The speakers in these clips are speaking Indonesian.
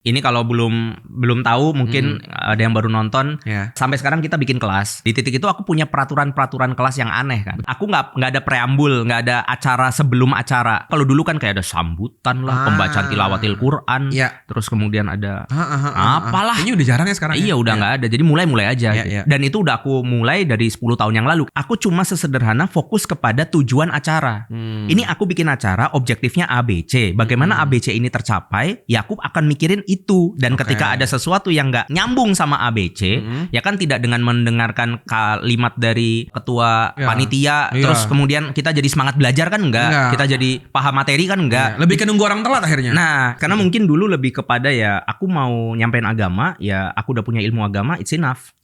Ini kalau belum tahu mungkin ada yang baru nonton. Sampai sekarang kita bikin kelas. Di titik itu aku punya peraturan kelas yang aneh kan. Aku nggak ada preambul, nggak ada acara sebelum acara. Kalau dulu kan kayak ada sambutan lah, pembacaan tilawatil Quran. Terus kemudian ada apalah. Ini udah jarang ya sekarang. Iya udah nggak ada. Jadi mulai aja. Dan itu udah aku mulai dari 10 tahun yang lalu. Aku cuma sesederhana fokus kepada tujuan acara. Ini aku bikin acara, objektifnya ABC. Bagaimana ABC ini tercapai? Ya aku akan mikirin itu. Dan ketika ada sesuatu yang nggak nyambung sama ABC, ya kan tidak dengan mendengarkan kalimat dari ketua panitia, terus kemudian kita jadi semangat belajar kan enggak. Kita jadi paham materi kan enggak. Lebih ke nunggu orang telat akhirnya. Nah, karena mungkin dulu lebih kepada ya aku mau nyampein agama, ya aku udah punya ilmu agama, it's enough.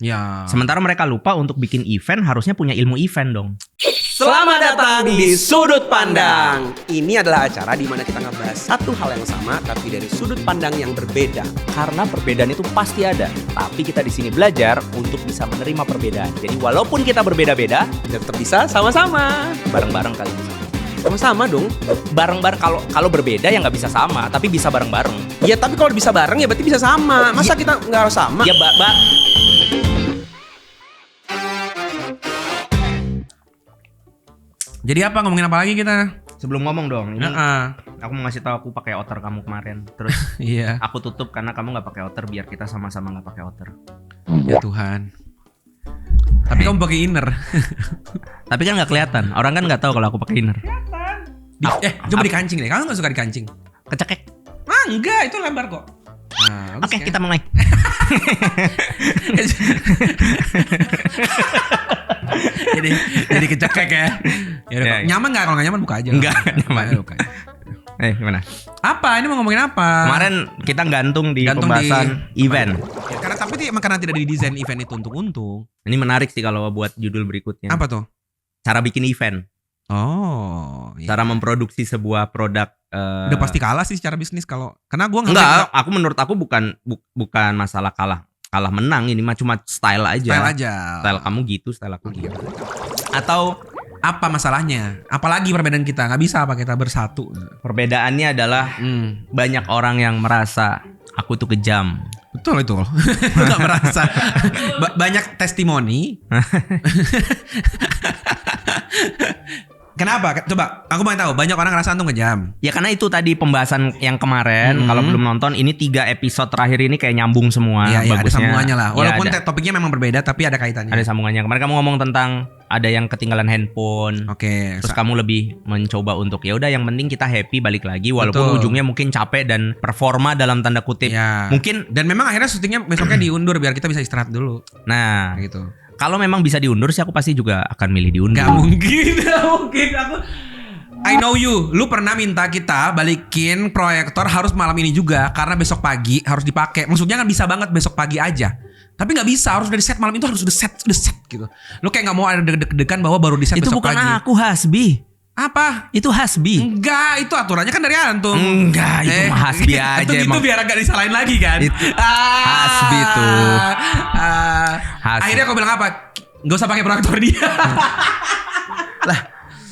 Sementara mereka lupa untuk bikin event harusnya punya ilmu event dong. Selamat datang di Sudut Pandang. Ini adalah acara di mana kita ngebahas satu hal yang sama tapi dari sudut pandang yang berbeda. Karena perbedaan itu pasti ada, tapi kita di sini belajar untuk bisa menerima perbedaan. Jadi walaupun kita berbeda-beda, tetap bisa sama-sama. Bareng-bareng kali. Sama-sama dong. Bareng-bareng kalau berbeda ya nggak bisa sama, tapi bisa bareng-bareng. Ya tapi kalau bisa bareng ya berarti bisa sama. Masa kita nggak harus sama? Ya Jadi apa, ngomongin apa lagi kita? Sebelum ngomong dong, ini aku mau ngasih tahu aku pakai outer kamu kemarin. Terus aku tutup karena kamu nggak pakai outer biar kita sama-sama nggak pakai outer. Ya Tuhan. Tapi kamu pakai inner. Tapi kan nggak kelihatan. Orang kan nggak tahu kalau aku pakai inner. Coba dikancing deh. Kamu nggak suka dikancing? Kecekek. Enggak, itu lebar kok. Oke, kita mulai. jadi kecekek ya. Nyaman nggak? Kalau nggak nyaman buka aja. Enggak nyaman. Buka. Gimana? Apa? Ini mau ngomongin apa? Kemarin kita gantung di pembahasan event. Ya, karena tidak didesain event itu untuk untung. Ini menarik sih kalau buat judul berikutnya. Apa tuh? Cara bikin event. Cara memproduksi sebuah produk. Udah pasti kalah sih secara bisnis karena gue enggak. Menurut aku bukan masalah kalah menang, ini mah cuma style aja. Style kamu gitu, style aku gitu. Atau apa masalahnya? Apalagi perbedaan kita, nggak bisa apa kita bersatu? Perbedaannya adalah banyak orang yang merasa aku tuh kejam. Betul itu. Nggak merasa. Banyak testimoni. Kenapa? Coba, aku mau tahu. Banyak orang ngerasa antum kejam. Ya karena itu tadi pembahasan yang kemarin. Kalau belum nonton, ini 3 episode terakhir ini kayak nyambung semua. Iya, ada sambungannya lah. Walaupun topiknya memang berbeda, tapi ada kaitannya. Ada sambungannya. Kemarin kamu ngomong tentang ada yang ketinggalan handphone. Terus kamu lebih mencoba untuk ya udah yang penting kita happy balik lagi. Walaupun ujungnya mungkin capek dan performa dalam tanda kutip. Mungkin dan memang akhirnya syutingnya besoknya diundur biar kita bisa istirahat dulu. Nah, gitu. Kalau memang bisa diundur sih aku pasti juga akan milih diundur. Gak mungkin aku. I know you. Lu pernah minta kita balikin proyektor harus malam ini juga karena besok pagi harus dipakai. Maksudnya kan bisa banget besok pagi aja. Tapi nggak bisa, harus dari set malam itu harus udah set gitu. Lu kayak nggak mau ada deg-degan bahwa baru di set besok pagi. Itu bukan aku, Hasbi. Apa? Itu Hasbi. Enggak, itu aturannya kan dari antum. Enggak, itu Hasbi aja. Itu biar agak disalahin lagi kan. Hasbi tuh. Akhirnya kau bilang apa? Gak usah pakai proyektor dia. Lah,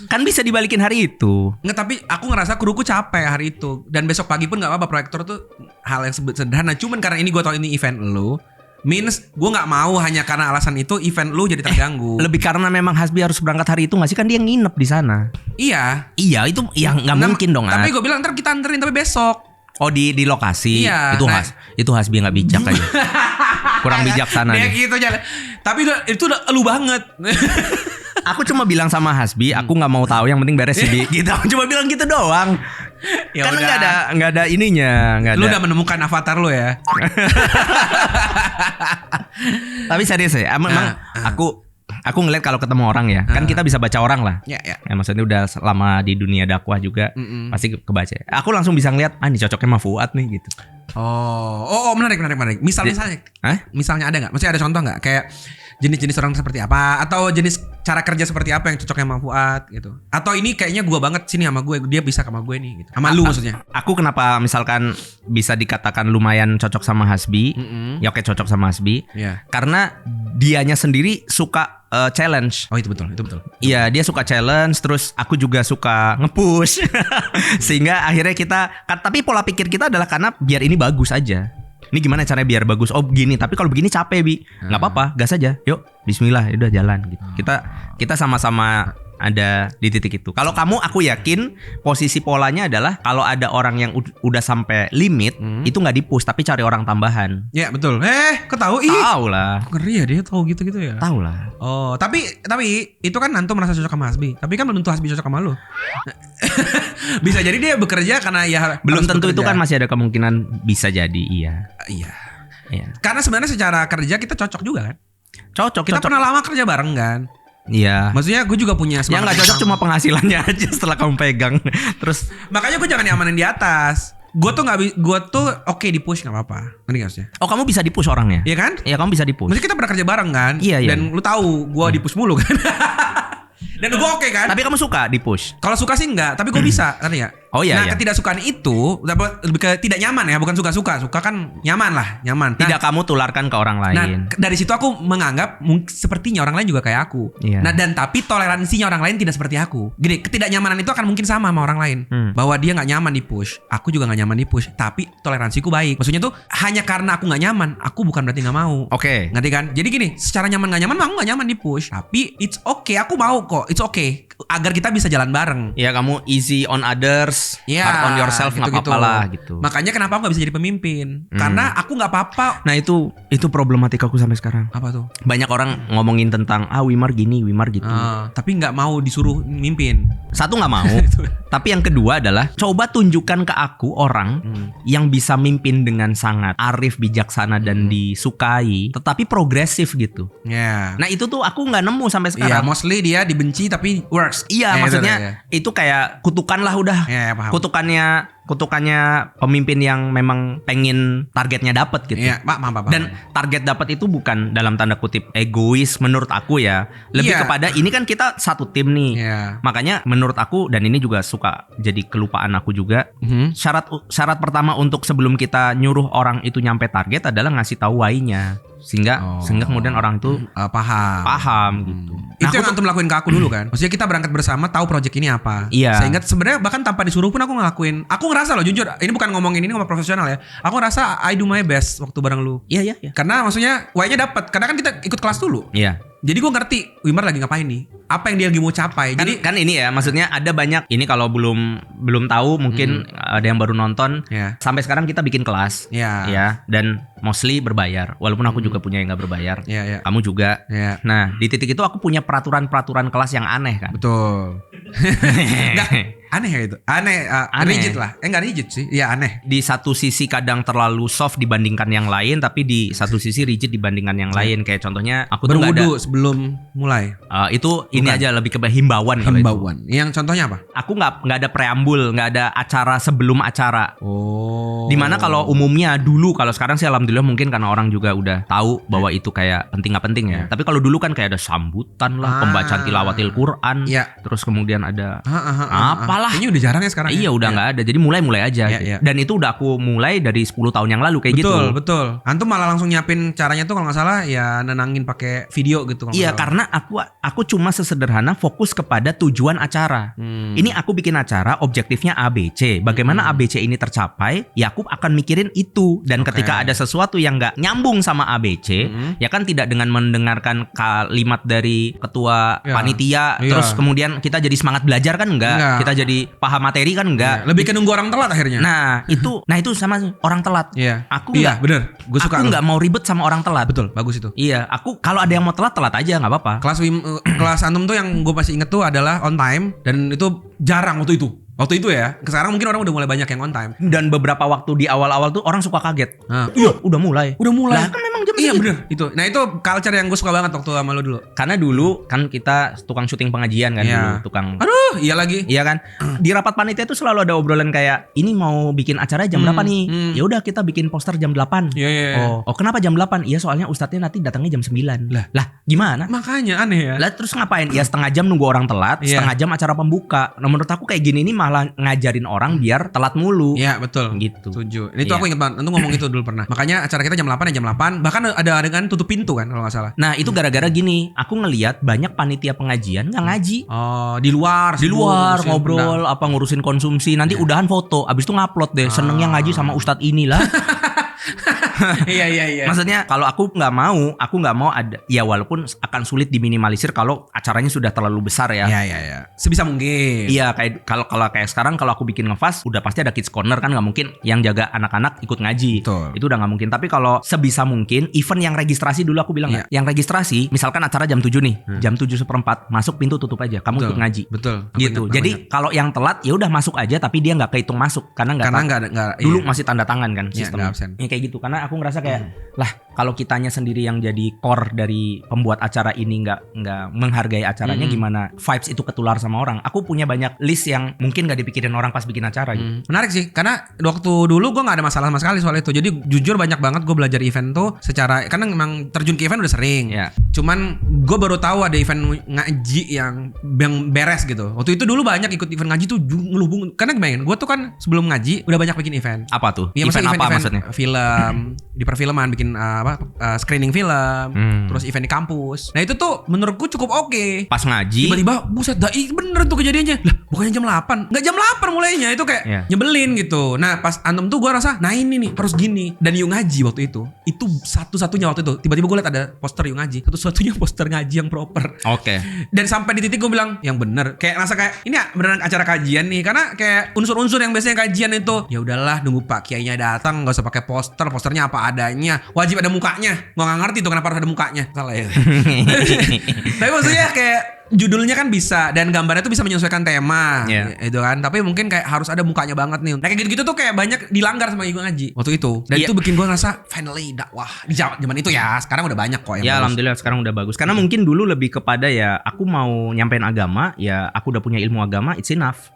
kan bisa dibalikin hari itu. Nggak, tapi aku ngerasa kruku capek hari itu. Dan besok pagi pun gak apa-apa, proyektor tuh hal yang sederhana. Cuman karena ini gue tau ini event lu, means gue gak mau hanya karena alasan itu event lu jadi terganggu. Lebih karena memang Hasbi harus berangkat hari itu gak sih? Kan dia nginep di sana. Iya, itu yang gak mungkin dong. Tapi gue bilang ntar kita anterin tapi besok. Oh di lokasi. Iya, itu Hasbi gak bijak aja. Kurang bijaksana dia gitu aja. Tapi itu udah elu banget. Aku cuma bilang sama Hasbi, aku nggak mau tahu, yang penting beres sih. Gitu. Aku cuma bilang gitu doang. Ya karena nggak ada ininya, nggak ada. Lu udah menemukan avatar lu ya. Tapi serius ya, emang aku ngeliat kalau ketemu orang ya, kan kita bisa baca orang lah. Ya, maksudnya udah lama di dunia dakwah juga, pasti kebaca. Aku langsung bisa ngeliat, ini cocoknya sama Fuad nih gitu. Oh, menarik. Misalnya ada nggak? Maksudnya ada contoh nggak? Kayak jenis-jenis orang seperti apa? Atau jenis cara kerja seperti apa yang cocoknya sama Fuad gitu? Atau ini kayaknya gue banget sini sama gue, dia bisa sama gue nih gitu. Sama lu maksudnya. Aku kenapa misalkan bisa dikatakan lumayan cocok sama Hasbi? Ya oke, cocok sama Hasbi. Karena dianya sendiri suka challenge. Oh itu betul. Iya, dia suka challenge, terus aku juga suka nge-push. Sehingga akhirnya tapi pola pikir kita adalah karena biar ini bagus aja. Ini gimana caranya biar bagus? Oh begini, tapi kalau begini capek, Bi. Nggak apa-apa, gas aja. Yuk, bismillah, udah jalan gitu. Kita sama-sama ada di titik itu. Kalau kamu, aku yakin posisi polanya adalah kalau ada orang yang udah sampai limit, itu nggak di-push tapi cari orang tambahan. Ya betul. Kau tahu? Tahu lah. Ngeri ya dia tahu gitu ya. Tahu lah. Oh, tapi itu kan Anto merasa cocok sama Hasbi. Tapi kan belum tentu Hasbi cocok sama lu. Bisa jadi dia bekerja karena ya belum harus tentu bekerja. itu kan masih ada kemungkinan bisa jadi iya. Iya. Iya. Karena sebenarnya secara kerja kita cocok juga kan. Cocok. Kita pernah lama kerja bareng kan. Iya. Maksudnya gue juga punya Yang semangat nggak cocok yang cuma penghasilannya aja setelah kamu pegang. Terus makanya gue jangan nyamanin di atas. Gue tuh oke di push nggak apa-apa. Ngerti gak maksudnya? oh, kamu bisa di-push orangnya? Iya kan? Iya, kamu bisa di-push. Maksudnya kita pernah kerja bareng kan? Iya. Dan lu tahu gue di push mulu kan? Dan gue oke kan? Tapi kamu suka di-push? Kalau suka sih enggak, tapi gue bisa, ngerti gak? Oh iya, Nah iya. ketidaksukaan itu lebih ke tidak nyaman ya, bukan suka-suka. Suka kan nyaman lah, nyaman. Tidak kamu tularkan ke orang lain. Nah dari situ aku menganggap sepertinya orang lain juga kayak aku. Iya. Nah dan tapi toleransinya orang lain tidak seperti aku. Gini, ketidaknyamanan itu akan mungkin sama orang lain. Bahwa dia nggak nyaman di push, aku juga nggak nyaman di push. Tapi toleransiku baik. Maksudnya tuh hanya karena aku nggak nyaman, aku bukan berarti nggak mau. Oke. Ngerti kan? Jadi gini, secara nyaman nggak nyaman, aku nggak nyaman di push. Tapi it's okay, aku mau kok. It's okay. Agar kita bisa jalan bareng. Ya kamu easy on others, Ya, hard on yourself, nggak gitu-gitu. apa-apa lah gitu. Makanya kenapa aku nggak bisa jadi pemimpin? Karena aku nggak apa-apa. Nah itu problematikaku sampai sekarang. Apa tuh? Banyak orang ngomongin tentang Wimar gini, Wimar gitu. Tapi nggak mau disuruh mimpin. Satu nggak mau. Tapi yang kedua adalah coba tunjukkan ke aku orang yang bisa mimpin dengan sangat arif, bijaksana dan disukai, tetapi progresif gitu. Ya. Nah itu tuh aku nggak nemu sampai Iya, sekarang. mostly dia dibenci tapi works. Iya, maksudnya ya. itu kayak kutukan lah udah. Ya, paham. Kutukannya pemimpin yang memang pengen targetnya dapat gitu. Iya, paham. Dan target dapat itu bukan dalam tanda kutip egois menurut aku ya. Lebih Iya. kepada ini kan kita satu tim nih. Iya. Makanya menurut aku, dan ini juga suka jadi kelupaan aku juga. Syarat pertama untuk sebelum kita nyuruh orang itu nyampe target adalah ngasih tahu why-nya. Sehingga kemudian orang itu paham gitu. Itu Nah, yang antum lakuin ke aku dulu kan. Maksudnya kita berangkat bersama, tahu project ini apa. Iya. Sehingga sebenarnya bahkan tanpa disuruh pun aku ngelakuin. Aku ngerasa loh, jujur, ini bukan ngomongin ini ngomong profesional ya. Aku ngerasa I do my best waktu bareng lu. Iya. Karena maksudnya why-nya dapat. Karena kan kita ikut kelas dulu. Iya. Jadi gue ngerti Wimar lagi ngapain nih. Apa yang dia lagi mau capai. Jadi Kan ini ya, maksudnya ada banyak ini kalau belum tahu mungkin ada yang baru nonton. Iya. Sampai sekarang kita bikin kelas. Iya. Ya, dan mostly berbayar. Walaupun aku juga punya yang nggak berbayar. Iya. Kamu juga. Iya. Nah, di titik itu aku punya peraturan kelas yang aneh kan. Betul. Enggak aneh ya itu. Aneh. Rigid lah. Enggak rigid sih. Iya aneh. Di satu sisi kadang terlalu soft dibandingkan yang lain, tapi di satu sisi rigid dibandingkan yang lain. Kayak contohnya aku tuh nggak ada. Berwudu sebelum mulai. Itu ini Bukan. aja lebih ke himbauan kalau itu. Himbauan. Yang contohnya apa? Aku nggak ada preambul, nggak ada acara sebelum acara. Oh. Dimana kalau umumnya dulu, kalau sekarang sih alhamdulillah mungkin karena orang juga udah tahu bahwa itu kayak penting nggak penting ya. Tapi kalau dulu kan kayak ada sambutan lah, pembacaan tilawatil Quran, Iya. terus kemudian ada Apalah. Kayaknya udah jarang ya sekarang. iya udah nggak ada. Jadi mulai aja. Iya, iya. Dan itu udah aku mulai dari 10 tahun yang lalu kayak Betul, gitu. betul. Antum malah langsung nyiapin caranya tuh kalau nggak salah ya nenangin pakai video gitu. kalau Iya, nggak salah. karena aku cuma sesederhana fokus kepada tujuan acara. Ini aku bikin acara objektifnya ABC. Bagaimana ABC ini tercapai? Ya aku akan mikirin itu. Dan ketika ada sesuatu yang nggak nyambung sama ABC, ya kan tidak dengan mendengarkan kalimat dari ketua Ya. panitia, Iya. terus kemudian kita jadi semangat belajar kan enggak? Enggak. Kita jadi paham materi kan enggak? Iya, lebih ke nunggu orang telat akhirnya. Nah itu sama orang telat. Iya. Aku iya, nggak- bener. Gue suka. Aku lu. nggak mau ribet sama orang telat. Betul, bagus itu. Iya, aku kalau ada yang mau telat aja nggak apa-apa. Kelas antum tuh yang gue masih inget tuh adalah on time dan itu jarang waktu itu. Waktu itu ya. Sekarang mungkin orang udah mulai banyak yang on time. Dan beberapa waktu di awal-awal tuh orang suka kaget. Nah, Iya, udah mulai. udah mulai. Lah, kan memang jam Iya segitu. bener itu. Nah itu culture yang gue suka banget waktu sama lo dulu. Karena dulu kan kita tukang syuting pengajian kan Iya. dulu, tukang. Aduh, iya lagi. Iya kan? Di rapat panitia tuh selalu ada obrolan kayak ini mau bikin acara jam berapa nih? Ya udah kita bikin poster jam 8. Iya, iya, iya. Oh, kenapa jam 8? Iya, soalnya ustadznya nanti datangnya jam 9. Lah, gimana? Makanya aneh ya. Lah terus ngapain? Ya setengah jam nunggu orang telat, Iya. setengah jam acara pembuka. Nah, menurut aku kayak gini ini malah ngajarin orang biar telat mulu. Iya betul. Gitu. Setuju. Ini tuh Iya. aku inget banget. Antum ngomong itu dulu pernah. Makanya acara kita jam 8 ya jam 8. Bahkan Bahkan ada adegan tutup pintu kan kalau nggak salah. Nah itu gara-gara gini, aku ngelihat banyak panitia pengajian nggak ngaji. Oh, di luar ngurusin ngobrol apa ngurusin konsumsi, nanti udahan foto, abis itu ngupload deh. Senengnya ngaji sama ustadz inilah. Iya. Maksudnya kalau aku nggak mau ada, ya walaupun akan sulit diminimalisir kalau acaranya sudah terlalu besar ya. Iya. Sebisa mungkin. Iya, kayak kalau kayak sekarang kalau aku bikin ngefast udah pasti ada kids corner kan, nggak mungkin yang jaga anak-anak ikut ngaji. Betul. Itu udah nggak mungkin. Tapi kalau sebisa mungkin event yang registrasi dulu aku bilang ya, yang registrasi misalkan acara jam 7 nih, jam 7:15 masuk pintu tutup aja, kamu ikut ngaji. Betul. Gitu. Jadi kalau yang telat ya udah masuk aja tapi dia nggak kehitung masuk karena nggak dulu masih tanda tangan kan sistemnya. Ya, kayak gitu karena aku ngerasa kayak lah kalau kitanya sendiri yang jadi core dari pembuat acara ini nggak menghargai acaranya, gimana vibes itu ketular sama orang. Aku punya banyak list yang mungkin nggak dipikirin orang pas bikin acara gitu. Menarik sih karena waktu dulu gue nggak ada masalah sama sekali soal itu. Jadi jujur banyak banget gue belajar event tuh secara karena memang terjun ke event udah sering. Cuman gue baru tahu ada event ngaji yang beres gitu. Waktu itu dulu banyak ikut event ngaji tuh ngelubung karena gimana? Gue tuh kan sebelum ngaji udah banyak bikin event. Apa tuh? Ya, event apa maksudnya? Film di perfilman bikin screening film, terus event di kampus. Nah itu tuh menurutku cukup oke. Pas ngaji tiba-tiba buset dai bener tuh kejadiannya. Lah bukannya jam 8. Nggak jam 8 mulainya. Itu kayak nyebelin gitu. Nah pas antum tuh gue rasa nah ini nih harus gini. Dan Yu Ngaji waktu itu satu-satunya waktu itu tiba-tiba gue liat ada poster Yu Ngaji, satu-satunya poster ngaji yang proper. Dan sampai di titik gue bilang yang bener, kayak rasa kayak ini ya beneran acara kajian nih. Karena kayak unsur-unsur yang biasanya kajian itu ya udahlah nunggu Pak Kiainya datang, nggak usah pakai posternya apa adanya, wajib ada mukanya. Gue nggak ngerti tuh kenapa harus ada mukanya. Salah ya. Tapi maksudnya kayak judulnya kan bisa dan gambarnya tuh bisa menyesuaikan tema itu kan. Tapi mungkin kayak harus ada mukanya banget nih. Nah kayak gitu-gitu tuh kayak banyak dilanggar sama Yu Ngaji waktu itu. Dan itu bikin gue ngerasa finally dakwah di zaman itu ya. Sekarang udah banyak kok yang bagus. Alhamdulillah sekarang udah bagus. Karena mungkin dulu lebih kepada ya aku mau nyampein agama, ya aku udah punya ilmu agama, it's enough.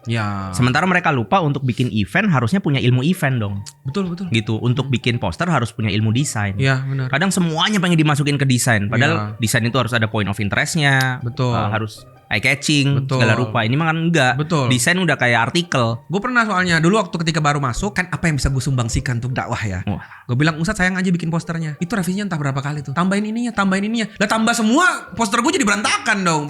Sementara mereka lupa untuk bikin event harusnya punya ilmu event dong. Betul. Gitu. Untuk bikin poster harus punya ilmu desain. Iya benar. Kadang semuanya pengen dimasukin ke desain. Padahal desain itu harus ada point of interestnya. Betul. Harus eye catching segala rupa. Ini mah kan enggak. Betul. Desain udah kayak artikel. Gue pernah soalnya dulu waktu ketika baru masuk kan apa yang bisa gue sumbangsikan untuk dakwah ya. Gue bilang Ustadz sayang aja bikin posternya. Itu revisinya entah berapa kali tuh. Tambahin ininya. Lah tambah semua poster gue jadi berantakan dong.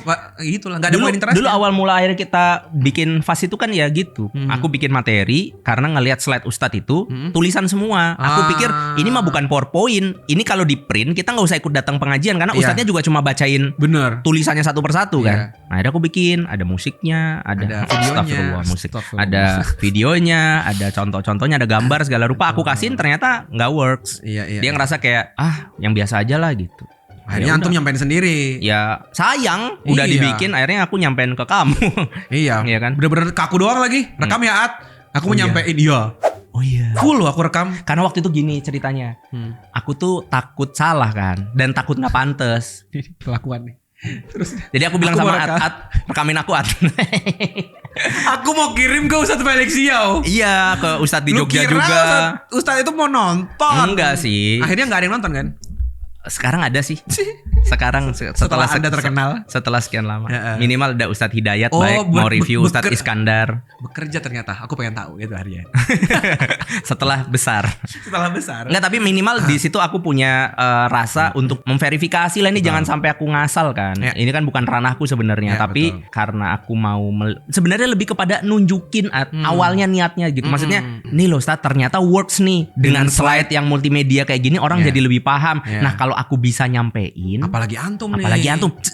Gitu lah. Gak ada poin interestnya. Dulu awal mula akhirnya kita bikin fast itu kan ya gitu. Aku bikin materi karena ngelihat slide Ustadz itu tulisan semua. Aku pikir ini mah bukan PowerPoint. Ini kalau di print kita nggak usah ikut datang pengajian karena Ustadznya juga cuma bacain tulisannya satu persatu kan. Nah, akhirnya aku bikin ada musiknya, ada videonya, ada videonya, ada contoh-contohnya, ada gambar segala rupa. Aku kasihin ternyata nggak works. Dia ngerasa kayak yang biasa aja lah gitu. Akhirnya antum nyampein sendiri. Ya sayang udah dibikin, akhirnya aku nyampein ke kamu. Iya kan. Bener-bener kaku doang lagi. Rekam ya At. Aku mau nyampein full aku rekam. Karena waktu itu gini ceritanya. Aku tuh takut salah kan, dan takut nggak pantes. Kelakuan nih. Terus jadi aku bilang sama At, rekamin aku At. Aku mau kirim ke Ustadz Felix Yao. Iya, ke Ustadz di Jogja juga. Ustadz itu mau nonton. Enggak sih. Akhirnya nggak ada yang nonton kan? Sekarang ada sih. Sekarang setelah Anda terkenal. Setelah sekian lama. Minimal ada Ustadz Hidayat baik mau review Ustadz Iskandar. Bekerja ternyata. Aku pengen tahu itu harinya. Setelah besar. Enggak, tapi minimal di situ aku punya rasa untuk memverifikasi lah ini jangan sampai aku ngasal kan. Ini kan bukan ranahku sebenarnya, tapi karena aku mau sebenarnya lebih kepada nunjukin awalnya niatnya gitu. Maksudnya, nih loh Ustadz ternyata works nih dengan slide yang multimedia kayak gini orang jadi lebih paham. Nah, kalau aku bisa nyampein, apalagi antum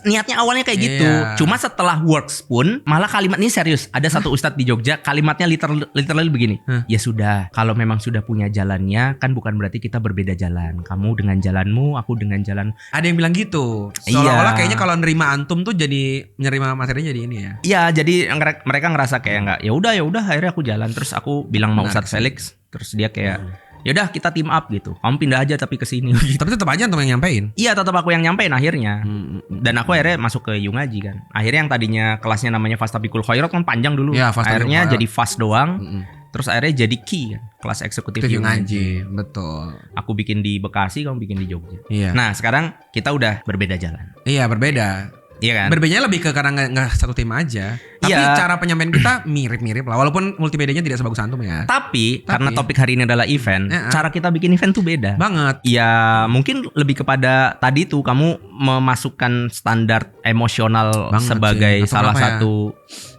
niatnya awalnya kayak gitu. Cuma setelah works pun malah kalimat ini serius. Ada satu ustadz di Jogja kalimatnya literally begini. Ya sudah, kalau memang sudah punya jalannya kan bukan berarti kita berbeda jalan. Kamu dengan jalanmu, aku dengan jalan. Ada yang bilang gitu. Seolah-olah kayaknya kalau nerima antum tuh jadi menerima materinya jadi ini ya. Iya, jadi mereka ngerasa kayak enggak. Ya udah akhirnya aku jalan. Terus aku bilang mau Ustadz Felix, terus dia kayak yaudah kita team up gitu. Kamu pindah aja tapi ke sini. Tapi tetap aja antum yang nyampein. Iya, tetap aku yang nyampein akhirnya. Dan aku akhirnya masuk ke Yu Ngaji kan. Akhirnya yang tadinya kelasnya namanya Fastabikul Khairat kan panjang dulu. Ya, akhirnya jadi fast doang. Terus akhirnya jadi Ki kan, kelas eksekutif Yu Ngaji. Betul. Aku bikin di Bekasi, kamu bikin di Jogja. Iya. Nah, sekarang kita udah berbeda jalan. Iya, berbeda. Iya kan? Berbedanya lebih ke karena nggak satu tim aja. Tapi Iya. cara penyampaian kita mirip-mirip lah. Walaupun multimedianya tidak sebagus Antum ya. Tapi karena topik hari ini adalah event, cara kita bikin event tuh beda. Banget. Ya mungkin lebih kepada tadi tuh kamu memasukkan standar emosional Banget sebagai sih. Atau salah kenapa ya?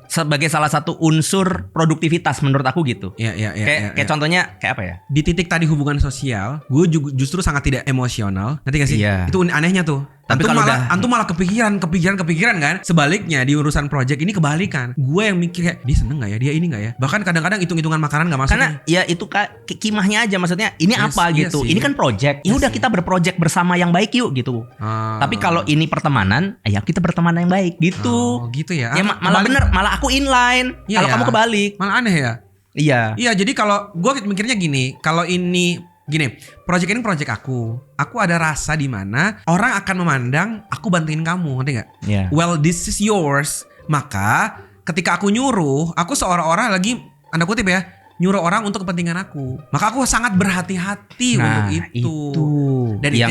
sebagai salah satu unsur produktivitas menurut aku gitu. Iya. Kayak contohnya kayak apa ya? Di titik tadi hubungan sosial, gue justru sangat tidak emosional. Nanti gak sih? Iya. Itu anehnya tuh. Tapi Antum malah kepikiran kan. Sebaliknya di urusan project ini kebalikan. Gue yang mikir kayak dia seneng gak ya, dia ini gak ya. Bahkan kadang-kadang hitung-hitungan makanan gak masuk. Karena ya itu kimahnya aja, maksudnya ini Yes, apa iya gitu. sih. Ini kan project. Ya Iya udah sih. kita berproject bersama yang baik yuk gitu. Tapi kalau ini pertemanan, ya kita berteman yang baik gitu. Oh gitu ya. Ya malah Kebalik. bener, malah aku inline. Iya Kalau ya. kamu kebalik. Malah aneh ya. Iya. Iya, jadi kalau gue mikirnya gini, kalau ini gini, project ini project aku ada rasa di mana orang akan memandang aku bantuin kamu, ngerti nggak? Iya. Well, this is yours. Maka ketika aku nyuruh, aku seolah-olah lagi, anda kutip ya, nyuruh orang untuk kepentingan aku. Maka aku sangat berhati-hati untuk itu. Dan itu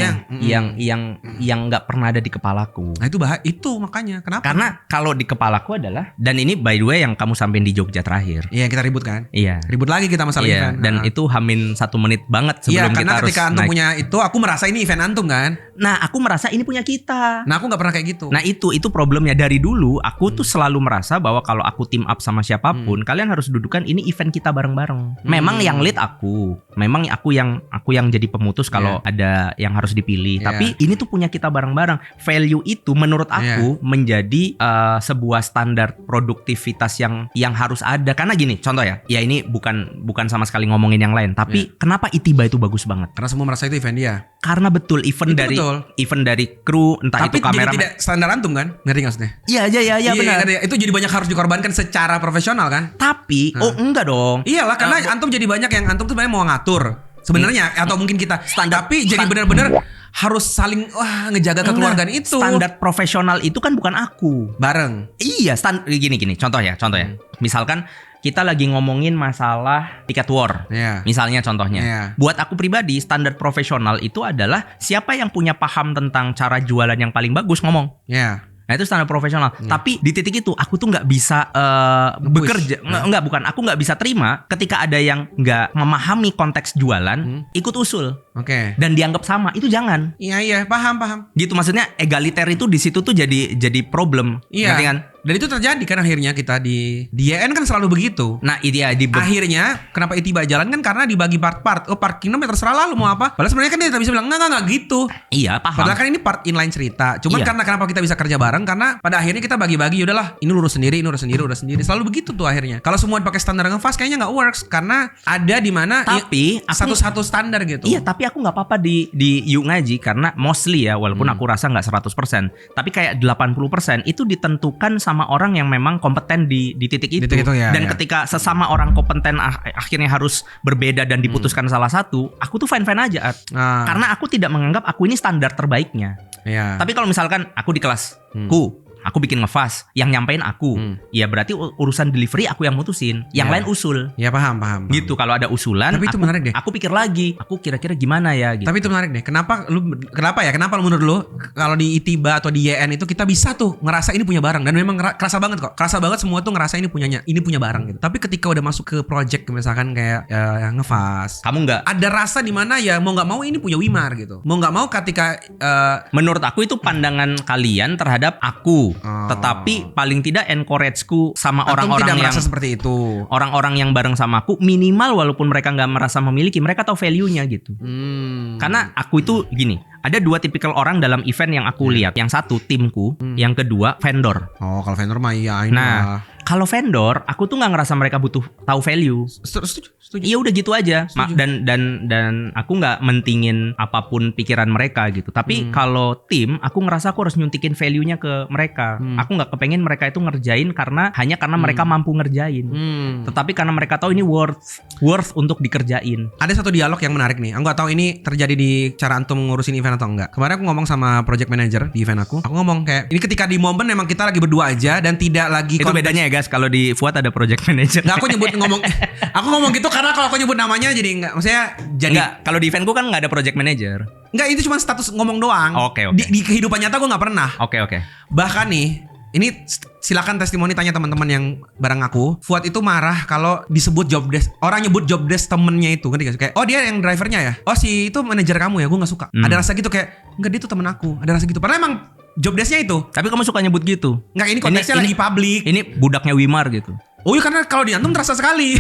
yang nggak pernah ada di kepalaku. Nah itu makanya kenapa? Karena kalau di kepalaku adalah, dan ini by the way yang kamu sampein di Jogja terakhir. Iya kita ribut kan? Iya. Ribut lagi kita masalah Iya, event. dan itu hamin 1 menit banget Iya, sebelum kita karena harus ketika antum naik. punya itu, aku merasa ini event antum kan. Nah, aku merasa ini punya kita. Nah aku nggak pernah kayak gitu. Nah itu problemnya dari dulu. Aku tuh selalu merasa bahwa kalau aku team up sama siapapun, kalian harus dudukan ini event kita bareng-bareng. Memang yang lead aku, memang aku yang jadi pemutus kalau ada yang harus dipilih. Yeah. Tapi ini tuh punya kita bareng-bareng. Value itu menurut aku menjadi sebuah standar produktivitas yang harus ada. Karena gini, contoh ya ini bukan sama sekali ngomongin yang lain. Tapi kenapa Itiba itu bagus banget? Karena semua merasa itu event dia. Karena betul event dari kru, entah Tapi itu kamera. jadi tidak standar antum kan? Ngerti gak maksudnya? Iya benar. ngerti. Itu jadi banyak harus dikorbankan secara profesional kan? Tapi enggak dong. Iyalah karena antum jadi banyak yang antum tuh sebenarnya mau ngatur. Sebenarnya atau mungkin kita standar, tapi jadi benar-benar harus saling ngejaga kekeluargaan itu. Standar profesional itu kan bukan aku. Bareng. Iya, gini. Contoh ya. Misalkan kita lagi ngomongin masalah tiket war. Iya. Misalnya contohnya. Iya. Buat aku pribadi, standar profesional itu adalah siapa yang punya paham tentang cara jualan yang paling bagus ngomong. Iya. Nah itu standar profesional. Tapi di titik itu aku tuh nggak bisa bekerja. Bukan. Aku nggak bisa terima ketika ada yang nggak memahami konteks jualan, ikut usul Oke. dan dianggap sama. Itu jangan. Iya, paham. Gitu maksudnya egaliter itu di situ tuh jadi problem. Iya. Ngerti kan? Dan itu terjadi kan akhirnya kita di YN kan selalu begitu. Nah itu ya Akhirnya kenapa Itiba jalan kan karena dibagi part-part. Oh part kingdom ya terserah lah lu mau apa. Padahal sebenarnya kan dia bisa bilang enggak gitu. Iya paham. Padahal kan ini part inline cerita. Cuman Iya. karena kenapa kita bisa kerja bareng, karena pada akhirnya kita bagi-bagi, udahlah ini urus sendiri. Selalu begitu tuh akhirnya. Kalau semua dipakai standar ngefast kayaknya nggak works karena ada di mana Tapi aku satu standar gitu. Iya, tapi aku nggak apa-apa di Yuk Ngaji karena mostly ya, walaupun aku rasa nggak 100%, tapi kayak 80% itu ditentukan sama orang yang memang kompeten di titik itu. Ya, dan ketika sesama orang kompeten akhirnya harus berbeda dan diputuskan salah satu, aku tuh fine-fine aja. Karena aku tidak menganggap aku ini standar terbaiknya. Iya. Tapi kalau misalkan aku di kelasku, aku bikin ngefast, yang nyampein aku, ya berarti urusan delivery aku yang mutusin, yang lain usul. Ya paham. Gitu, kalau ada usulan, Tapi itu menarik deh. Aku pikir lagi, aku kira-kira gimana ya gitu. Tapi itu menarik deh. Kenapa lu menurut lu kalau di Itiba atau di YN itu kita bisa tuh ngerasa ini punya barang dan memang kerasa banget kok. Kerasa banget semua tuh ngerasa ini punya barang gitu. Tapi ketika udah masuk ke project misalkan kayak ngefast, Kamu nggak? ada rasa di mana ya mau nggak mau ini punya Wimar gitu. Mau nggak mau ketika Menurut aku itu pandangan kalian terhadap aku. Tetapi paling tidak encourage-ku sama antum orang-orang tidak yang merasa seperti itu. orang-orang yang bareng sama aku, minimal walaupun mereka nggak merasa memiliki, mereka tahu value-nya gitu. Karena aku itu gini, ada 2 tipikal orang dalam event yang aku lihat. Yang satu timku, yang kedua vendor. Oh, kalau vendor mah iya. Nah, kalau vendor, aku tuh nggak ngerasa mereka butuh tahu value. Setuju. Iya udah gitu aja. Dan aku nggak mentingin apapun pikiran mereka gitu. Tapi kalau tim, aku ngerasa aku harus nyuntikin value-nya ke mereka. Aku nggak kepengen mereka itu ngerjain hanya karena mereka mampu ngerjain. Tetapi karena mereka tahu ini worth untuk dikerjain. Ada satu dialog yang menarik nih. Aku nggak tahu ini terjadi di cara antum ngurusin event atau enggak. Kemarin aku ngomong sama project manager di event aku. Aku ngomong kayak ini ketika di momen memang kita lagi berdua aja dan tidak lagi Itu bedanya ya guys, kalau di Fuad ada project manager. Nggak, aku ngomong gitu karena kalau aku nyebut namanya jadi nggak, maksudnya jadi Enggak, kalau di eventku kan nggak ada project manager. nggak, itu cuma status ngomong doang. Oke. Di kehidupan nyata gue nggak pernah. Oke. Bahkan nih, ini silakan testimoni, tanya teman-teman yang bareng aku. Fuad itu marah kalau disebut job desk. Orang nyebut job desk temennya itu, ngerti gak sih? Kayak, oh dia yang drivernya ya? Oh si itu manajer kamu ya? Gue gak suka. Ada rasa gitu kayak, enggak dia tuh temen aku. Ada rasa gitu. Padahal emang job desknya itu. Tapi kamu suka nyebut gitu? Enggak, ini konteksnya lagi publik. Ini budaknya Wimar gitu. Oh iya, karena kalau diantum terasa sekali.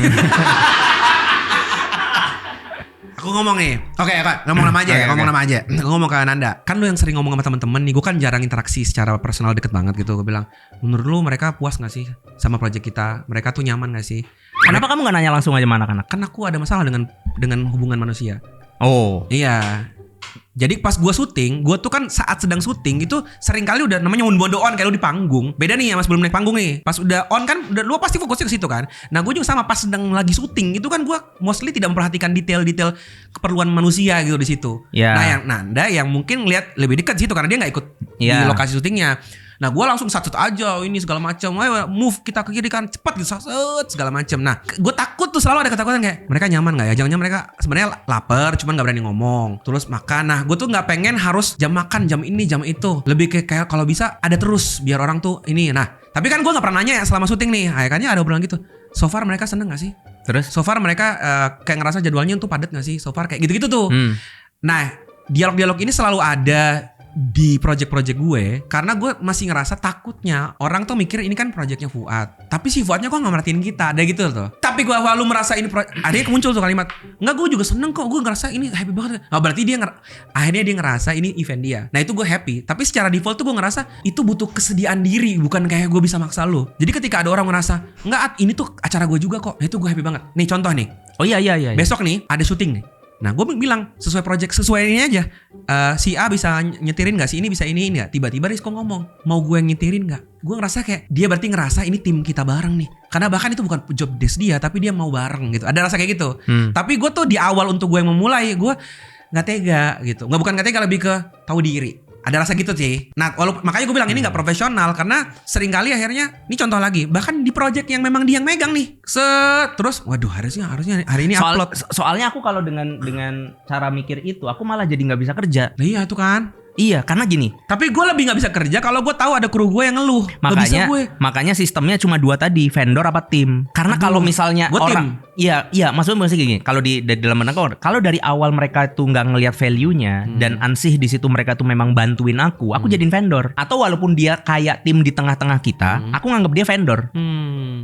Aku ngomong nih. Oke, ngomong nama aja ya, ngomong nama aja. Aku ngomong ke Nanda. Kan lu yang sering ngomong sama teman-teman nih, gue kan jarang interaksi secara personal deket banget gitu. Gue bilang, menurut lu mereka puas gak sih sama project kita? Mereka tuh nyaman gak sih? Kenapa kamu gak nanya langsung aja sama anak-anak? Kan aku ada masalah dengan hubungan manusia. Oh. Iya. Jadi pas gue syuting, gue tuh kan saat sedang syuting itu sering kali udah namanya unbondo on kayak lu di panggung. Beda nih ya mas, belum naik panggung nih. Pas udah on kan, udah lu pasti fokusnya ke situ kan. Nah gue juga sama, pas sedang lagi syuting itu kan gue mostly tidak memperhatikan detail-detail keperluan manusia gitu di situ. Yeah. Nah yang Nanda yang mungkin ngeliat lebih dekat situ karena dia nggak ikut di lokasi syutingnya. Nah gue langsung satu aja ini segala macam, ayo move kita ke kiri kan cepat gitu segala macam. Nah gue takut tuh, selalu ada ketakutan kayak mereka nyaman nggak ya, jangan-jangan mereka sebenarnya lapar cuman nggak berani ngomong terus makan. Nah gue tuh nggak pengen harus jam makan jam ini jam itu, lebih kayak kalau bisa ada terus biar orang tuh ini. Nah tapi kan gue nggak pernah nanya ya selama syuting nih, kayaknya ada obrolan gitu. So far mereka seneng nggak sih? Terus? So far mereka kayak ngerasa jadwalnya tuh padat nggak sih? So far kayak gitu-gitu tuh. Nah dialog-dialog ini selalu ada di project-project gue karena gue masih ngerasa takutnya orang tuh mikir ini kan projectnya Fuad, tapi si Fuadnya kok nggak merhatiin kita, ada gitu tuh. Tapi gue lalu merasa ini akhirnya muncul tuh kalimat, nggak gue juga seneng kok, gue ngerasa ini happy banget. Oh berarti dia akhirnya dia ngerasa ini event dia. Nah itu gue happy. Tapi secara default tuh gue ngerasa itu butuh kesediaan diri, bukan kayak gue bisa maksa lo. Jadi ketika ada orang ngerasa nggak, ini tuh acara gue juga kok, nah itu gue happy banget. Nih contoh nih. Oh iya. Besok nih ada syuting nih. Nah gue bilang sesuai project, sesuai ini aja. Si A bisa nyetirin gak? Si ini bisa ini gak? Tiba-tiba Rizko ngomong, mau gue yang nyetirin gak? Gue ngerasa kayak dia berarti ngerasa ini tim kita bareng nih. Karena bahkan itu bukan job desk dia, tapi dia mau bareng gitu. Ada rasa kayak gitu. Tapi gue tuh di awal untuk gue yang memulai, gue gak tega gitu. Bukan gak tega, lebih ke tahu diri. Ada rasa gitu sih. Nah makanya gue bilang ini gak profesional. Karena seringkali akhirnya, ini contoh lagi, bahkan di project yang memang dia yang megang nih, terus waduh harusnya hari ini upload. Soalnya aku kalau dengan cara mikir itu, aku malah jadi gak bisa kerja. Nah iya tuh kan. Iya, karena gini. Tapi gue lebih gak bisa kerja kalau gue tahu ada kru gue yang ngeluh. Makanya sistemnya cuma 2 tadi, vendor apa tim. Karena kalau misalnya orang, iya, maksudnya gini. Kalau di dalam menengah, kalau dari awal mereka tuh nggak ngelihat value-nya dan ansih di situ mereka tuh memang bantuin aku jadiin vendor. Atau walaupun dia kayak tim di tengah-tengah kita, aku nganggap dia vendor.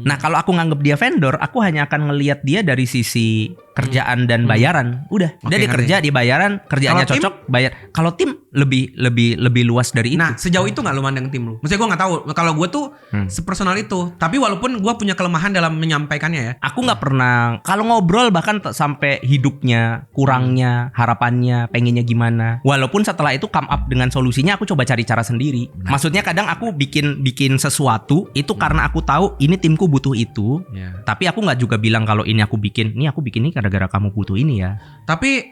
Nah kalau aku nganggap dia vendor, aku hanya akan ngelihat dia dari sisi kerjaan dan bayaran. Udah, dia kerja, dia bayaran, kerjaannya cocok, bayar. Kalau tim lebih luas dari itu. Nah sejauh itu nggak lu mandang tim lu? Maksudnya gue nggak tahu. Kalau gue tuh sepersonal itu. Tapi walaupun gue punya kelemahan dalam menyampaikannya ya. Aku nggak pernah kalau ngobrol bahkan sampai hidupnya, kurangnya, harapannya, pengennya gimana. Walaupun setelah itu come up dengan solusinya, aku coba cari cara sendiri. Maksudnya kadang aku bikin sesuatu itu karena aku tahu ini timku butuh itu. Tapi aku nggak juga bilang kalau ini aku bikin ini gara-gara kamu butuh ini ya. Tapi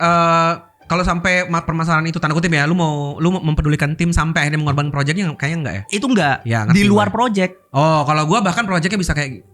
kalau sampai permasalahan itu tanda kutip ya, lu mau mempedulikan tim sampai akhirnya mengorbankan proyeknya, kayaknya enggak ya? Itu enggak. Ya, di luar project. Oh, kalau gua bahkan proyeknya bisa kayak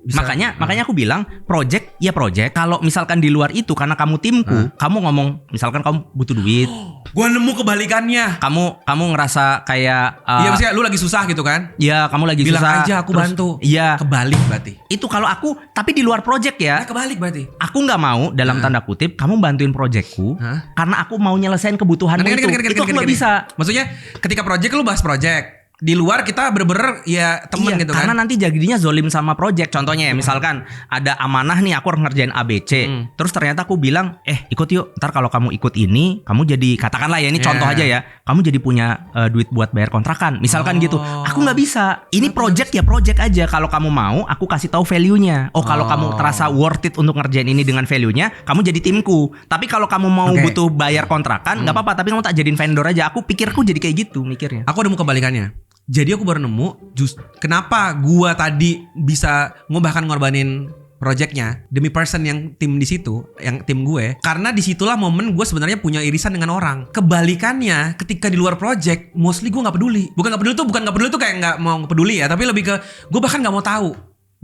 makanya aku bilang project ya project. Kalau misalkan di luar itu karena kamu timku, kamu ngomong misalkan kamu butuh duit. Gua nemu kebalikannya. Kamu ngerasa kayak iya maksudnya lu lagi susah gitu kan? Iya, kamu lagi bilang susah. Bilang aja aku terus, bantu. Iya. Kebalik berarti. Itu kalau aku, tapi di luar project ya. Nah, kebalik berarti. Aku nggak mau dalam tanda kutip kamu bantuin projectku karena aku mau nyelesain kebutuhanmu itu. Itu aku nggak bisa. Maksudnya ketika project lu bahas project. Di luar kita bener-bener ya temen gitu kan. Karena nanti jadinya zolim sama project. Contohnya ya misalkan ada amanah nih aku harus ngerjain ABC. Terus ternyata aku bilang ikut yuk. Ntar kalau kamu ikut ini kamu jadi, katakanlah ya ini contoh aja ya, kamu jadi punya duit buat bayar kontrakan. Misalkan gitu. Aku gak bisa. Ini project ya project aja. Kalau kamu mau aku kasih tahu value-nya. Kalau kamu terasa worth it untuk ngerjain ini dengan value-nya, kamu jadi timku. Tapi kalau kamu mau butuh bayar kontrakan gak apa-apa. Tapi kamu tak jadiin vendor aja. Aku pikirku jadi kayak gitu mikirnya. Aku udah mau kebalikannya. Jadi aku baru nemu kenapa gua tadi bisa bahkan ngorbanin projectnya demi person yang tim di situ, yang tim gue. Karena disitulah momen gue sebenarnya punya irisan dengan orang. Kebalikannya, ketika di luar project, mostly gue nggak peduli. Bukan nggak peduli tuh kayak nggak mau peduli ya, tapi lebih ke gue bahkan nggak mau tahu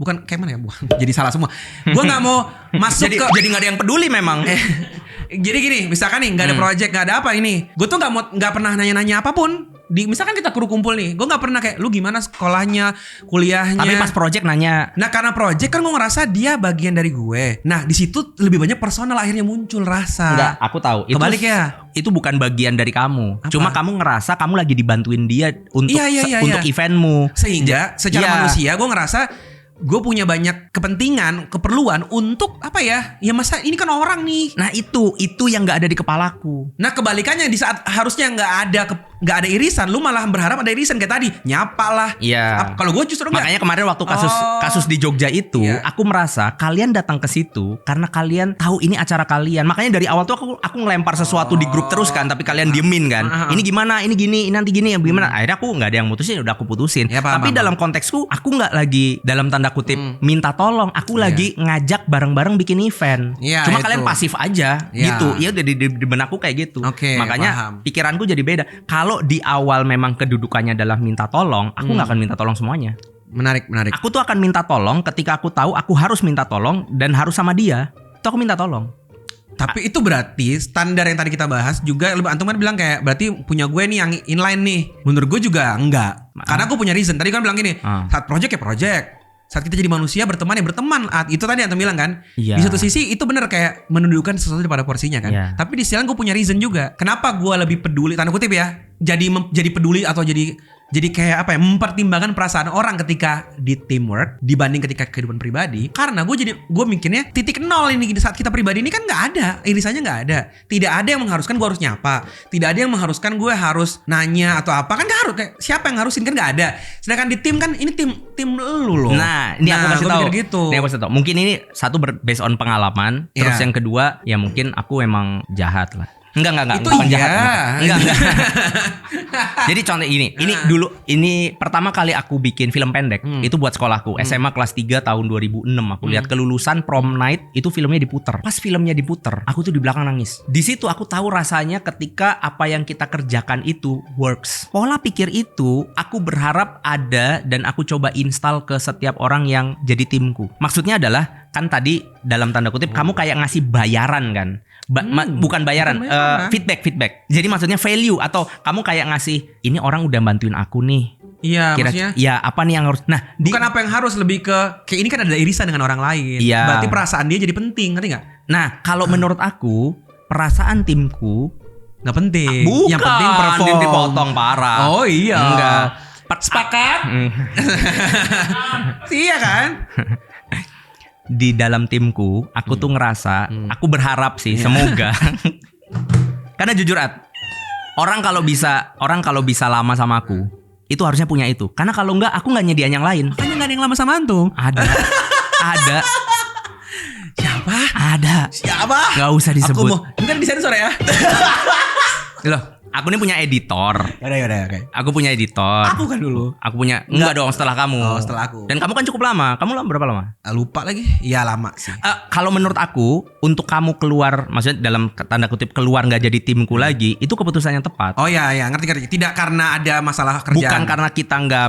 bukan kayak mana ya? Bukan. Jadi salah semua. Gue nggak mau masuk Jadi nggak ada yang peduli memang. Jadi gini, misalkan nih nggak ada project, nggak ada apa ini, gue tuh nggak pernah nanya-nanya apapun. Misalkan kita kumpul nih, gue nggak pernah kayak lu gimana sekolahnya, kuliahnya. Tapi pas project nanya. Nah karena project kan gue ngerasa dia bagian dari gue. Nah di situ lebih banyak personal akhirnya muncul rasa. Enggak, aku tahu. Kebalik ya. Itu bukan bagian dari kamu. Apa? Cuma kamu ngerasa kamu lagi dibantuin dia untuk untuk eventmu. Sehingga secara manusia gue ngerasa gue punya banyak kepentingan, keperluan untuk apa ya? Ya masa ini kan orang nih. Nah itu yang nggak ada di kepalaku. Nah kebalikannya di saat harusnya nggak ada irisan, lu malah berharap ada irisan kayak tadi, nyapa lah. Iya. Kalau gue justru nggak. Makanya kemarin waktu kasus di Jogja itu, aku merasa kalian datang ke situ karena kalian tahu ini acara kalian. Makanya dari awal tuh aku ngelempar sesuatu di grup terus kan, tapi kalian diemin kan. Ini gimana? Ini gini, nanti gini, gimana? Akhirnya aku nggak ada yang mutusin, udah aku putusin. Ya, paham, tapi dalam konteksku, aku nggak lagi dalam tanda kutip minta tolong. Aku lagi ngajak bareng-bareng bikin event. Ya, Cuma itu. kalian pasif aja gitu. Iya udah di benakku kayak gitu. Oke, makanya paham. pikiranku jadi beda. Kalau di awal memang kedudukannya adalah minta tolong, aku nggak akan minta tolong semuanya. Menarik. Aku tuh akan minta tolong ketika aku tahu aku harus minta tolong dan harus sama dia. Itu aku minta tolong. Tapi itu berarti standar yang tadi kita bahas juga Antum kan bilang kayak berarti punya gue nih yang inline nih. Menurut gue juga enggak. Karena aku punya reason. Tadi kan bilang gini, saat project ya project. Saat kita jadi manusia berteman ya berteman. Itu tadi Antum bilang kan. Iya. Di satu sisi itu benar kayak menundukkan sesuatu pada porsinya kan. Iya. Tapi di sisi lain gue punya reason juga. Kenapa gue lebih peduli tanda kutip ya. Jadi peduli atau jadi kayak apa ya, mempertimbangkan perasaan orang ketika di teamwork dibanding ketika kehidupan pribadi. Karena gue mikirnya titik nol ini saat kita pribadi ini kan nggak ada, irisannya nggak ada. Tidak ada yang mengharuskan gue harus nyapa, tidak ada yang mengharuskan gue harus nanya atau apa, kan nggak harus. Kayak siapa yang harusin kan nggak ada. Sedangkan di tim kan ini tim lu loh. Nah ini aku kasih tahu. Gitu. Ini aku kasih tahu. Mungkin ini satu based on pengalaman. Terus yang kedua ya mungkin aku emang jahat lah. Enggak. Itu bukan iya. jahat. Enggak. Jadi contoh ini pertama kali aku bikin film pendek itu buat sekolahku. SMA kelas 3 tahun 2006 aku lihat kelulusan prom night itu filmnya diputer. Pas filmnya diputer, aku tuh di belakang nangis. Di situ aku tahu rasanya ketika apa yang kita kerjakan itu works. Pola pikir itu aku berharap ada dan aku coba install ke setiap orang yang jadi timku. Maksudnya adalah kan tadi dalam tanda kutip kamu kayak ngasih bayaran kan. Bukan bayaran, feedback. Jadi maksudnya value atau kamu kayak ngasih ini orang udah bantuin aku nih. Iya, maksudnya. Ya apa nih yang harus? Nah, bukan apa yang harus, lebih ke kayak ini kan ada irisan dengan orang lain. Iya. Berarti perasaan dia jadi penting, ngerti nggak? Nah, kalau menurut aku perasaan timku nggak penting. Bukan. Yang penting perform. Tim dipotong parah. Oh iya. Enggak. Sepakat? Iya kan? Di dalam timku, aku tuh ngerasa, aku berharap sih, semoga. Karena jujur orang kalau bisa lama sama aku, itu harusnya punya itu. Karena kalau enggak, aku nggak nyediain yang lain. Makanya nggak ada yang lama sama antum. Ada. Siapa? Ada. Siapa? Gak usah disebut. Aku mau. Ini kan disensor ya. Loh, aku ini punya editor. Yaudah, oke. Aku punya editor. Aku kan dulu. Aku punya. Enggak dong, setelah kamu. Oh, setelah aku. Dan kamu kan cukup lama. Kamu berapa lama? Lupa lagi. Iya lama sih. Kalau menurut aku, untuk kamu keluar, maksudnya dalam tanda kutip keluar nggak jadi timku lagi, itu keputusan yang tepat. Oh iya, ngerti. Tidak karena ada masalah kerjaan. Bukan karena kita nggak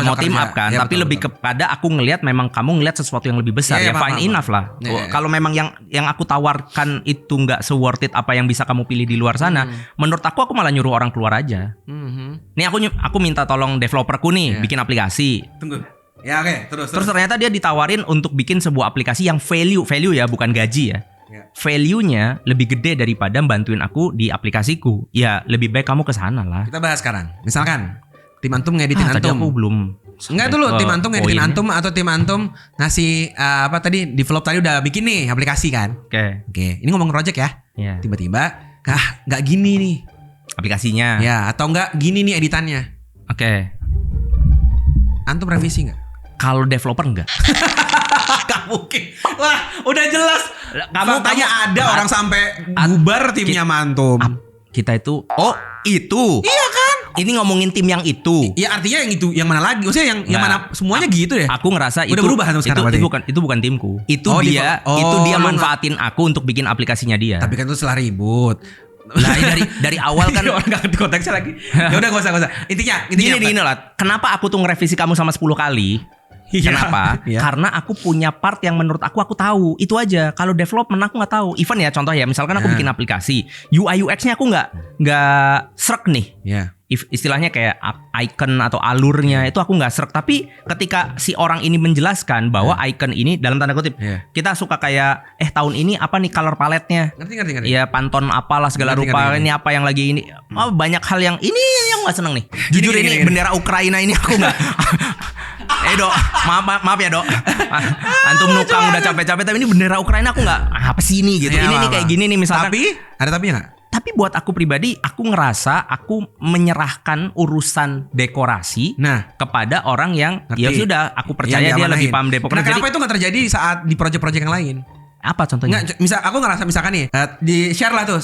mau team up kan, ya, tapi betul, lebih kepada aku ngelihat memang kamu ngelihat sesuatu yang lebih besar. Ya, fine enough lah. Kalau memang yang aku tawarkan itu nggak se-worth it apa yang bisa kamu pilih di luar sana, menurut aku malah nyuruh orang keluar aja. Nih aku minta tolong developerku nih bikin aplikasi. Tunggu. Ya oke, terus. Terus ternyata dia ditawarin untuk bikin sebuah aplikasi yang value ya, bukan gaji ya. Value-nya lebih gede daripada bantuin aku di aplikasiku. Ya lebih baik kamu ke sana lah. Kita bahas sekarang. Misalkan tim antum ngeditin Tadi antum. aku belum. Enggak dulu, tim antum ngeditin antum atau tim antum ngasih apa tadi develop tadi udah bikin nih aplikasi kan? Oke. Ini ngomong project ya. Iya. Tiba-tiba nggak gini nih Aplikasinya. ya, atau nggak gini nih editannya. Oke. Antum revisi nggak? Kalau developer enggak. Gak mungkin. Wah, udah jelas. Faktanya ada orang sampai bubar timnya mantum. Kita itu itu. Iya kan? Ini ngomongin tim yang itu. Ya artinya yang itu, yang mana lagi? Maksudnya yang mana semuanya gitu deh. Aku ngerasa udah berubah kan sekarang itu bukan timku. Itu dia manfaatin aku untuk bikin aplikasinya dia. Tapi kan itu setelah ribut. Lah dari awal kan orang gak ngerti konteksnya lagi. Ya udah gak usah. Intinya gini lah. Kenapa aku tuh ngerevisi kamu sama 10 kali? Iya. Kenapa? Iya. Karena aku punya part yang menurut aku tahu. Itu aja. Kalau development aku nggak tahu. Even ya contoh ya, misalkan aku bikin aplikasi, UI UX-nya aku nggak srek nih. Iya. Istilahnya kayak icon atau alurnya itu aku nggak srek. Tapi ketika si orang ini menjelaskan bahwa icon ini dalam tanda kutip, kita suka kayak tahun ini apa nih color palette-nya? Ngerti. Ya Pantone apalah segala rupa. Ini apa yang lagi ini? Banyak hal yang ini yang nggak seneng nih. Jujur ini bendera Ukraina ini aku nggak. Dok, maaf ya Dok. Antum nukang udah capek-capek, tapi ini bendera Ukraina aku nggak apa sih ini gitu. Ini nih kayak gini nih misalkan. Tapi ada tapinya nggak? Tapi buat aku pribadi, aku ngerasa aku menyerahkan urusan dekorasi kepada orang yang ya sudah, aku percaya dia lebih paham dekorasi. Nah, kenapa itu nggak terjadi saat di project-project yang lain? Apa contohnya? Misal aku ngerasa misalkan nih di share lah tuh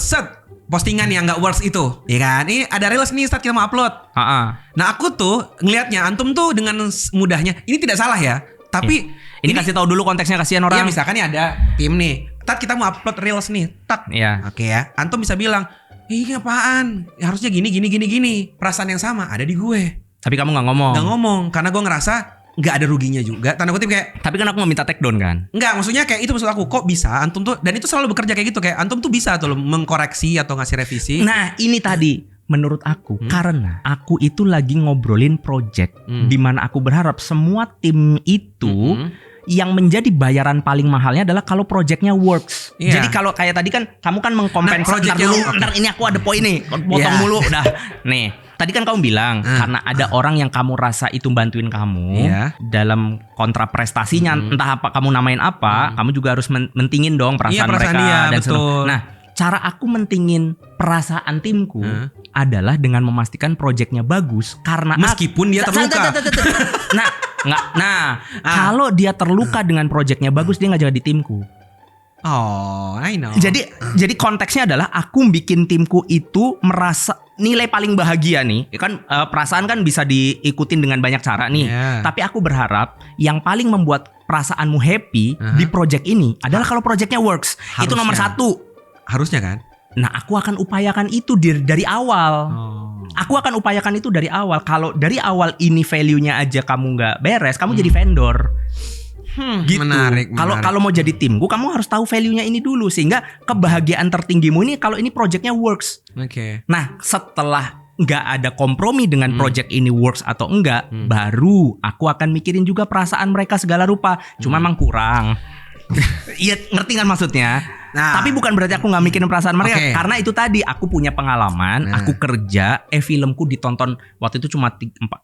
postingan yang nggak works itu, ya kan? Ini ada reels nih saat kita mau upload. Nah aku tuh ngelihatnya antum tuh dengan mudahnya, ini tidak salah ya. Tapi ini kasih tahu dulu konteksnya, kasihan orang. Iya, misalkan nih ada tim nih. Kita mau upload reels nih. Iya. Oke ya. Antum bisa bilang, ini apaan? Harusnya gini. Perasaan yang sama ada di gue. Tapi kamu nggak ngomong. Nggak ngomong karena gue ngerasa nggak ada ruginya juga. Tanda kutip kayak. Tapi kan aku nggak minta take down kan? Nggak, maksudnya kayak itu maksud aku. Kok bisa antum tuh, dan itu selalu bekerja kayak gitu, kayak antum tuh bisa tuh mengkoreksi atau ngasih revisi. Nah ini tadi menurut aku karena aku itu lagi ngobrolin project di mana aku berharap semua tim itu yang menjadi bayaran paling mahalnya adalah kalau projectnya works. Jadi kalau kayak tadi kan kamu kan mengkompensasi ntar ini aku ada poin nih, potong mulu udah. Nih, tadi kan kamu bilang karena ada orang yang kamu rasa itu bantuin kamu dalam kontra prestasinya, entah apa kamu namain apa, kamu juga harus mentingin dong perasaan mereka dan betul. Nah, cara aku mentingin perasaan timku adalah dengan memastikan projectnya bagus karena meskipun dia terluka. Kalau dia terluka dengan projectnya bagus, dia nggak jadi di timku. Oh, I know. Jadi konteksnya adalah aku bikin timku itu merasa nilai paling bahagia nih. Kan perasaan kan bisa diikutin dengan banyak cara nih. Tapi aku berharap yang paling membuat perasaanmu happy di project ini adalah kalau projectnya works. Harusnya. Itu nomor 1. Harusnya kan? Nah, aku akan upayakan itu dari awal. Aku akan upayakan itu dari awal. Kalau dari awal ini value-nya aja kamu nggak beres, kamu jadi vendor. Gitu. Menarik. Kalau mau jadi timku, kamu harus tahu value-nya ini dulu sehingga kebahagiaan tertinggimu ini kalau ini project-nya works. Nah, setelah nggak ada kompromi dengan project ini works atau enggak, baru aku akan mikirin juga perasaan mereka segala rupa. Cuma emang kurang. Iya, ngerti kan maksudnya? Tapi bukan berarti aku nggak mikirin perasaan mereka, karena itu tadi aku punya pengalaman, aku kerja, filmku ditonton waktu itu cuma 1.000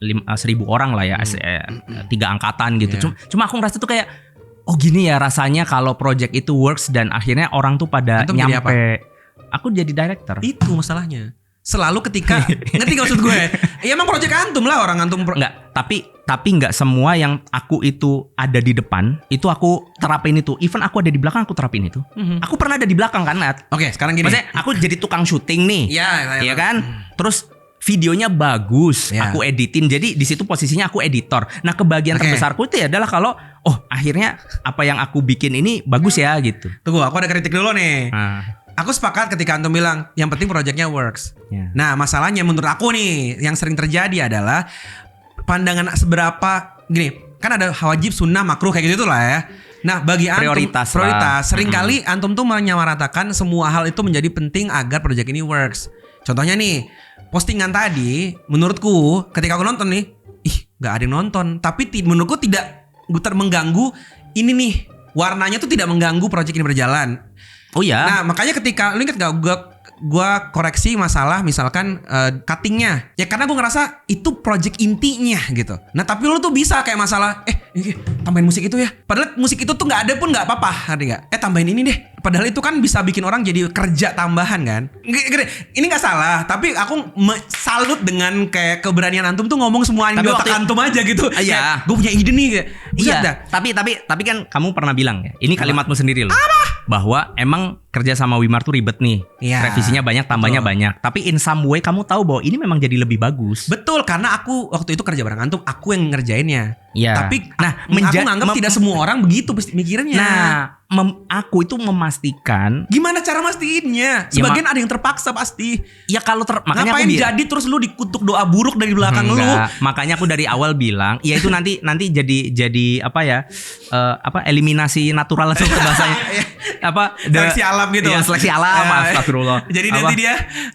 orang lah ya, 3 angkatan gitu. Cuma aku ngerasa tuh kayak, oh gini ya rasanya kalau project itu works dan akhirnya orang tuh pada nyampe. Aku jadi director. Itu masalahnya. Selalu ketika ngerti gak maksud gue? Ya emang project antum lah, orang antum enggak, tapi nggak semua yang aku itu ada di depan itu aku terapin itu. Even aku ada di belakang aku terapin itu. Aku pernah ada di belakang kan, Nat? Oke, sekarang gini. Maksudnya aku jadi tukang syuting nih. Iya kan? Terus videonya bagus, aku editin. Jadi di situ posisinya aku editor. Nah, kebahagiaan terbesarku itu adalah kalau akhirnya apa yang aku bikin ini bagus ya gitu. Tunggu, aku ada kritik dulu nih. Aku sepakat ketika antum bilang yang penting projectnya works. Nah, masalahnya menurut aku nih yang sering terjadi adalah pandangan seberapa gini, kan ada wajib, sunnah, makruh kayak gitu lah ya. Nah, bagi antum prioritas seringkali antum tuh menyamaratakan semua hal itu menjadi penting agar project ini works. Contohnya nih, postingan tadi menurutku ketika aku nonton nih, nggak ada yang nonton, tapi menurutku tidak mengganggu ini nih, warnanya tuh tidak mengganggu project ini berjalan. Oh ya. Nah, makanya ketika lu inget gak gua koreksi masalah misalkan cuttingnya, ya karena gua ngerasa itu project intinya gitu. Nah, tapi lu tuh bisa kayak masalah tambahin musik itu ya, padahal musik itu tuh nggak ada pun nggak apa-apa, ngerti nggak? Tambahin ini deh, padahal itu kan bisa bikin orang jadi kerja tambahan kan. Ini nggak salah, tapi aku salut dengan kayak keberanian antum tuh ngomong semua yang di otak antum aja gitu. Iya. Gue punya ide nih kayak. Iya. Tapi kan kamu pernah bilang ya, ini kalimatmu sendiri loh. Apa? bahwa emang kerja sama Wimar tuh ribet nih. Iya, Revisinya banyak, tambahnya betul. banyak. Tapi in some way kamu tahu bahwa ini memang jadi lebih bagus. Betul, karena aku waktu itu kerja bareng antum, aku yang ngerjainnya. Iya. Tapi Nah, aku nganggap tidak semua orang begitu mikirnya. Nah, aku itu memastikan Gimana cara mastiinnya? Ya, Sebagian ada yang terpaksa pasti. ya kalau makanya Ngapain aku bilang jadi terus lu dikutuk doa buruk dari belakang lu? enggak, makanya aku dari awal bilang, ya itu nanti jadi apa ya? Eliminasi natural atau bahasanya. Apa? Seleksi alam gitu. Ya, seleksi alam, astagfirullah. Jadi Apa?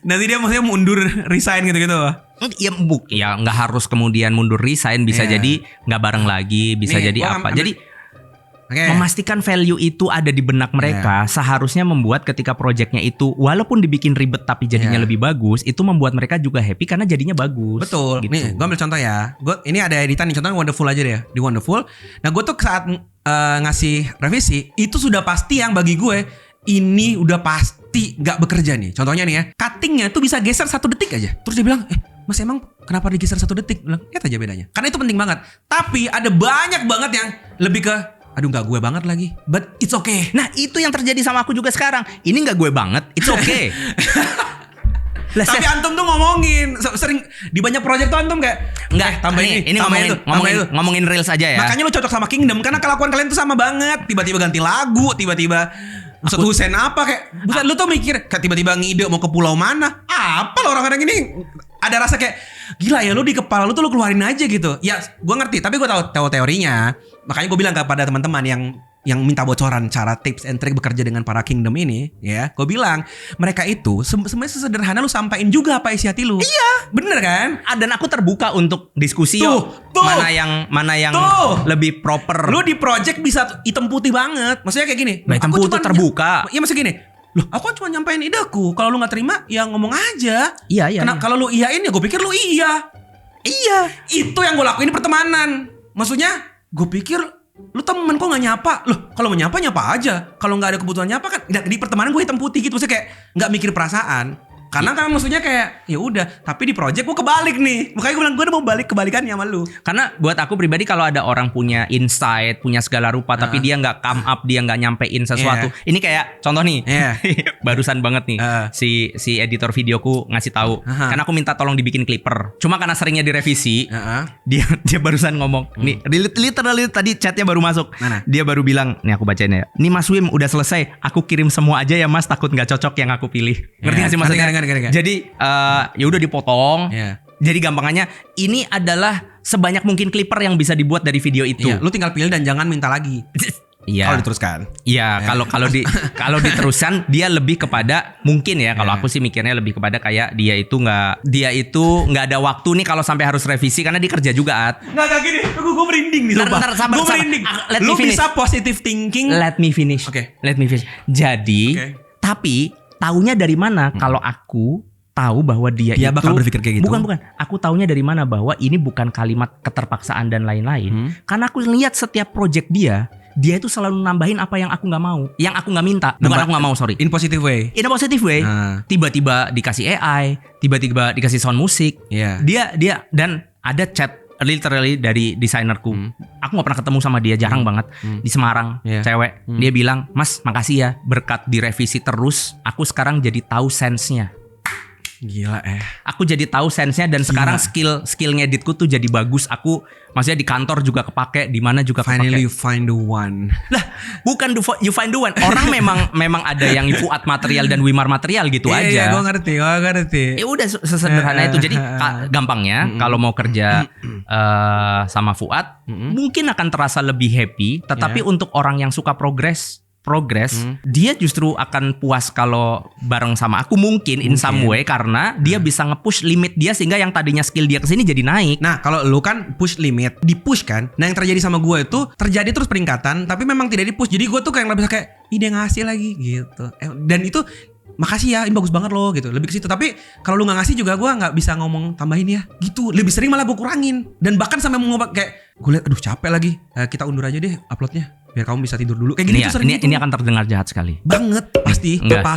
nanti dia maksudnya mundur resign gitu-gitu. Ya nggak harus kemudian mundur resign, bisa Iya. jadi nggak bareng lagi, bisa Nih, jadi gua apa. ambil- Jadi Oke. memastikan value itu ada di benak mereka seharusnya membuat ketika projectnya itu walaupun dibikin ribet tapi jadinya Iya. lebih bagus, itu membuat mereka juga happy karena jadinya bagus. Betul. Gitu. Nih, gue ambil contoh ya. Ini ada editan nih, contohnya Wonderful aja deh. Di Wonderful. Nah, gue tuh saat ngasih revisi, itu sudah pasti yang bagi gue ini udah pasti nggak bekerja nih. Contohnya nih ya, cuttingnya tuh bisa geser 1 detik aja. Terus dia bilang, Mas emang kenapa digeser 1 detik? Bilang, lihat aja bedanya. Karena itu penting banget. Tapi ada banyak banget yang lebih ke, aduh nggak gue banget lagi. But it's okay. Nah, itu yang terjadi sama aku juga sekarang. Ini nggak gue banget, it's okay. Lah, Tapi antum tuh ngomongin sering di banyak project tuh antum kayak Enggak, tambah ini tambahin itu, tambahin itu. ngomongin reels aja ya. Makanya lu cocok sama Kingdom karena kelakuan kalian tuh sama banget. Tiba-tiba ganti lagu, tiba-tiba Ustadz Husain apa kayak Buset, lu tuh mikir kayak tiba-tiba ngide mau ke pulau mana. Apa lo orang-orang ini ada rasa kayak gila ya lu di kepala lu tuh lu keluarin aja gitu. Ya gua ngerti tapi gua tahu teorinya. Makanya gua bilang kepada teman-teman yang minta bocoran cara tips and trick bekerja dengan para Kingdom ini, ya, gue bilang mereka itu sebenarnya sesederhana lu sampaikan juga apa isi hati lu. Iya, bener kan? Dan aku terbuka untuk diskusi Tuh, yuk. tuh. Mana yang Tuh. lebih proper. Lu di project bisa hitam putih banget. Maksudnya kayak gini. Nah, hitam aku putih cuman terbuka. Iya maksudnya gini. Loh, aku kan cuma nyampein ideku. Kalau lu nggak terima, ya ngomong aja. Iya. Kalau lu iyain ya gue pikir lu iya. Iya. Itu yang gue lakuin di pertemanan. Maksudnya, gue pikir lu temen kok nggak nyapa. Loh, kalau mau nyapa aja. Kalau nggak ada kebutuhan nyapa kan di pertemanan gue hitam putih gitu. Maksudnya kayak nggak mikir perasaan. Karena kan maksudnya kayak ya udah, tapi di project gue kebalik nih. Makanya gue bilang gue udah mau balik kebalikannya sama lu. Karena buat aku pribadi kalau ada orang punya insight, punya segala rupa tapi dia nggak come up, dia nggak nyampein sesuatu. Ini kayak contoh nih. Barusan banget nih si editor videoku ngasih tahu. Karena aku minta tolong dibikin clipper. Cuma karena seringnya direvisi, dia barusan ngomong. Nih literally tadi chatnya baru masuk. Mana? Dia baru bilang, nih aku bacain ya. Nih Mas Wim udah selesai. Aku kirim semua aja ya Mas, takut nggak cocok yang aku pilih. Ngerti nggak sih maksudnya? Ngerti. Jadi ya udah dipotong. Iya. Jadi gampangannya ini adalah sebanyak mungkin clipper yang bisa dibuat dari video itu. Iya, lu tinggal pilih dan jangan minta lagi. Iya. Kalau diteruskan. Iya, kalau diteruskan dia lebih kepada mungkin ya kalau aku sih mikirnya lebih kepada kayak dia itu nggak ada waktu nih kalau sampai harus revisi karena dia kerja juga At. Nggak gini, gue merinding nih. Ntar, sabar. Gue merinding. Let Lu me finish. bisa positive thinking. Let me finish. Oke. Let me finish. Jadi, tapi taunya dari mana kalau aku tahu bahwa dia Dia itu bakal berpikir kayak gitu? Bukan. Aku taunya dari mana bahwa ini bukan kalimat keterpaksaan dan lain-lain. Karena aku lihat setiap project dia itu selalu nambahin apa yang aku nggak mau, yang aku nggak minta. Bukan aku nggak mau, sorry. In positive way. In a positive way. Tiba-tiba dikasih AI, tiba-tiba dikasih sound musik. Iya. Dia dan ada chat literally dari desainerku. Aku nggak pernah ketemu sama dia, jarang banget di Semarang, cewek. Dia bilang, Mas, makasih ya berkat direvisi terus. Aku sekarang jadi tahu sense-nya. Gila Aku jadi tahu sense-nya dan sekarang skill ngeditku tuh jadi bagus. Aku maksudnya di kantor juga kepake, di mana juga kepake. Finally you find the one. Lah, bukan you find the one. Orang memang ada yang Fuad material dan Wimar material gitu aja. Iya, gue ngerti. Ya udah sesederhana itu. Jadi gampangnya kalau mau kerja sama Fuad mungkin akan terasa lebih happy, tetapi untuk orang yang suka progress dia justru akan puas kalau bareng sama aku mungkin in some way karena dia bisa nge-push limit dia sehingga yang tadinya skill dia kesini jadi naik. Nah, kalau lu kan push limit, di-push kan. Nah, yang terjadi sama gue itu terjadi terus peningkatan, tapi memang tidak di-push. Jadi gue tuh kayak lebih kayak ide ngasih lagi gitu. Dan itu makasih ya, ini bagus banget loh gitu. Lebih ke situ. Tapi kalau lu nggak ngasih juga gue nggak bisa ngomong tambahin ya gitu. Lebih sering malah gue kurangin. Dan bahkan sampai mau ngomong kayak gue liat aduh capek lagi. Kita undur aja deh uploadnya biar kamu bisa tidur dulu. Kayak gini tuh sering gitu. Ini akan terdengar jahat sekali. Banget pasti. Enggak. Apa?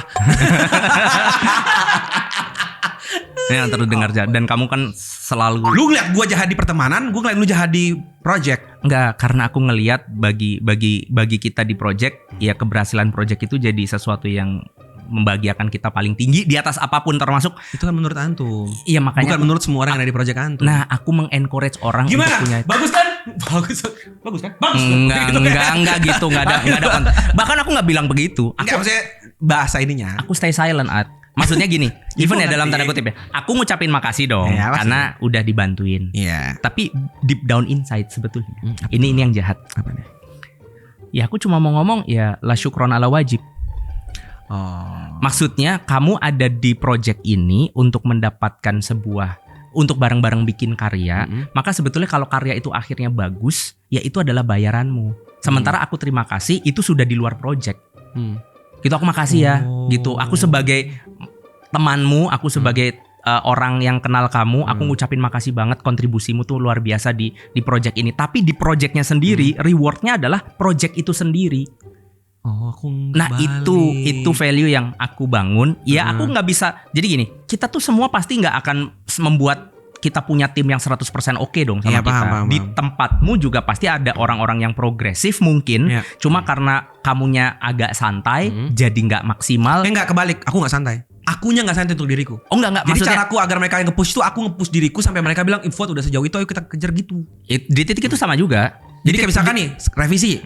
Ini akan terdengar jahat dan kamu kan selalu Lu ngeliat gue jahat di pertemanan, gue ngeliat lu jahat di project. Enggak, karena aku ngelihat bagi kita di project, ya keberhasilan project itu jadi sesuatu yang membahagiakan kita paling tinggi di atas apapun, termasuk itu kan menurut antum. Iya, makanya bukan menurut semua orang yang ada di project antum. Nah, aku mengencourage orang Gimana? untuk punya. Bagus kan? Bagus kan? Bagus. Enggak gitu, enggak ada konten. Bahkan aku enggak bilang begitu. Enggak, maksudnya bahasa ininya. Aku stay silent, At. Maksudnya gini, even ya dalam tanda kutip ya, aku ngucapin makasih dong Ya, karena udah dibantuin. Iya. Tapi deep down inside sebetulnya ini yang jahat. Apa nih? Ya aku cuma mau ngomong ya la syukron ala wajib. Oh. Maksudnya kamu ada di project ini untuk mendapatkan untuk bareng-bareng bikin karya. Maka sebetulnya kalau karya itu akhirnya bagus, ya itu adalah bayaranmu. Sementara aku terima kasih itu sudah di luar project. Gitu, aku makasih ya. Gitu, aku sebagai temanmu, aku sebagai orang yang kenal kamu, aku ngucapin makasih banget, kontribusimu tuh luar biasa di project ini. Tapi di projectnya sendiri, rewardnya adalah project itu sendiri. Oh, aku Nah itu value yang aku bangun. Ya aku nggak bisa. Jadi gini, kita tuh semua pasti nggak akan membuat kita punya tim yang 100% oke dong sama Iya, kita. paham. Di tempatmu juga pasti ada orang-orang yang progresif mungkin. Iya. Cuma karena kamunya agak santai, jadi nggak maksimal. Enggak, kebalik. Aku nggak santai. Akunya nggak santai untuk diriku. Oh enggak, Jadi maksudnya caraku agar mereka yang nge-push itu, aku nge-push diriku sampai mereka bilang, "Info udah sejauh itu, ayo kita kejar," gitu. di titik itu sama juga. Jadi kayak misalkan nih, revisi.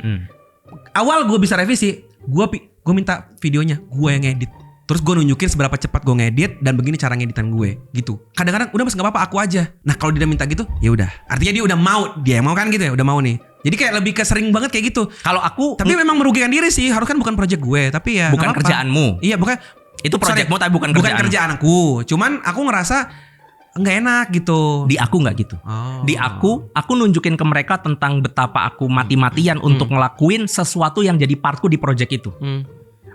Awal gue bisa revisi, gue minta videonya, gue yang ngedit. Terus gue nunjukin seberapa cepat gue ngedit dan begini cara ngeditan gue, gitu. Kadang-kadang udah mas nggak apa-apa, aku aja. Nah kalau dia minta gitu, ya udah. Artinya dia udah mau, dia yang mau kan gitu ya, udah mau nih. Jadi kayak lebih ke sering banget kayak gitu. Kalau aku Tapi memang merugikan diri sih, harus kan bukan project gue, tapi ya bukan nggak apa-apa. kerjaanmu. Iya bukan. Itu projectmu tapi bukan kerjaan aku. Cuman aku ngerasa nggak enak gitu. Di aku nggak gitu. Oh. Di aku nunjukin ke mereka tentang betapa aku mati-matian untuk ngelakuin sesuatu yang jadi partku di project itu.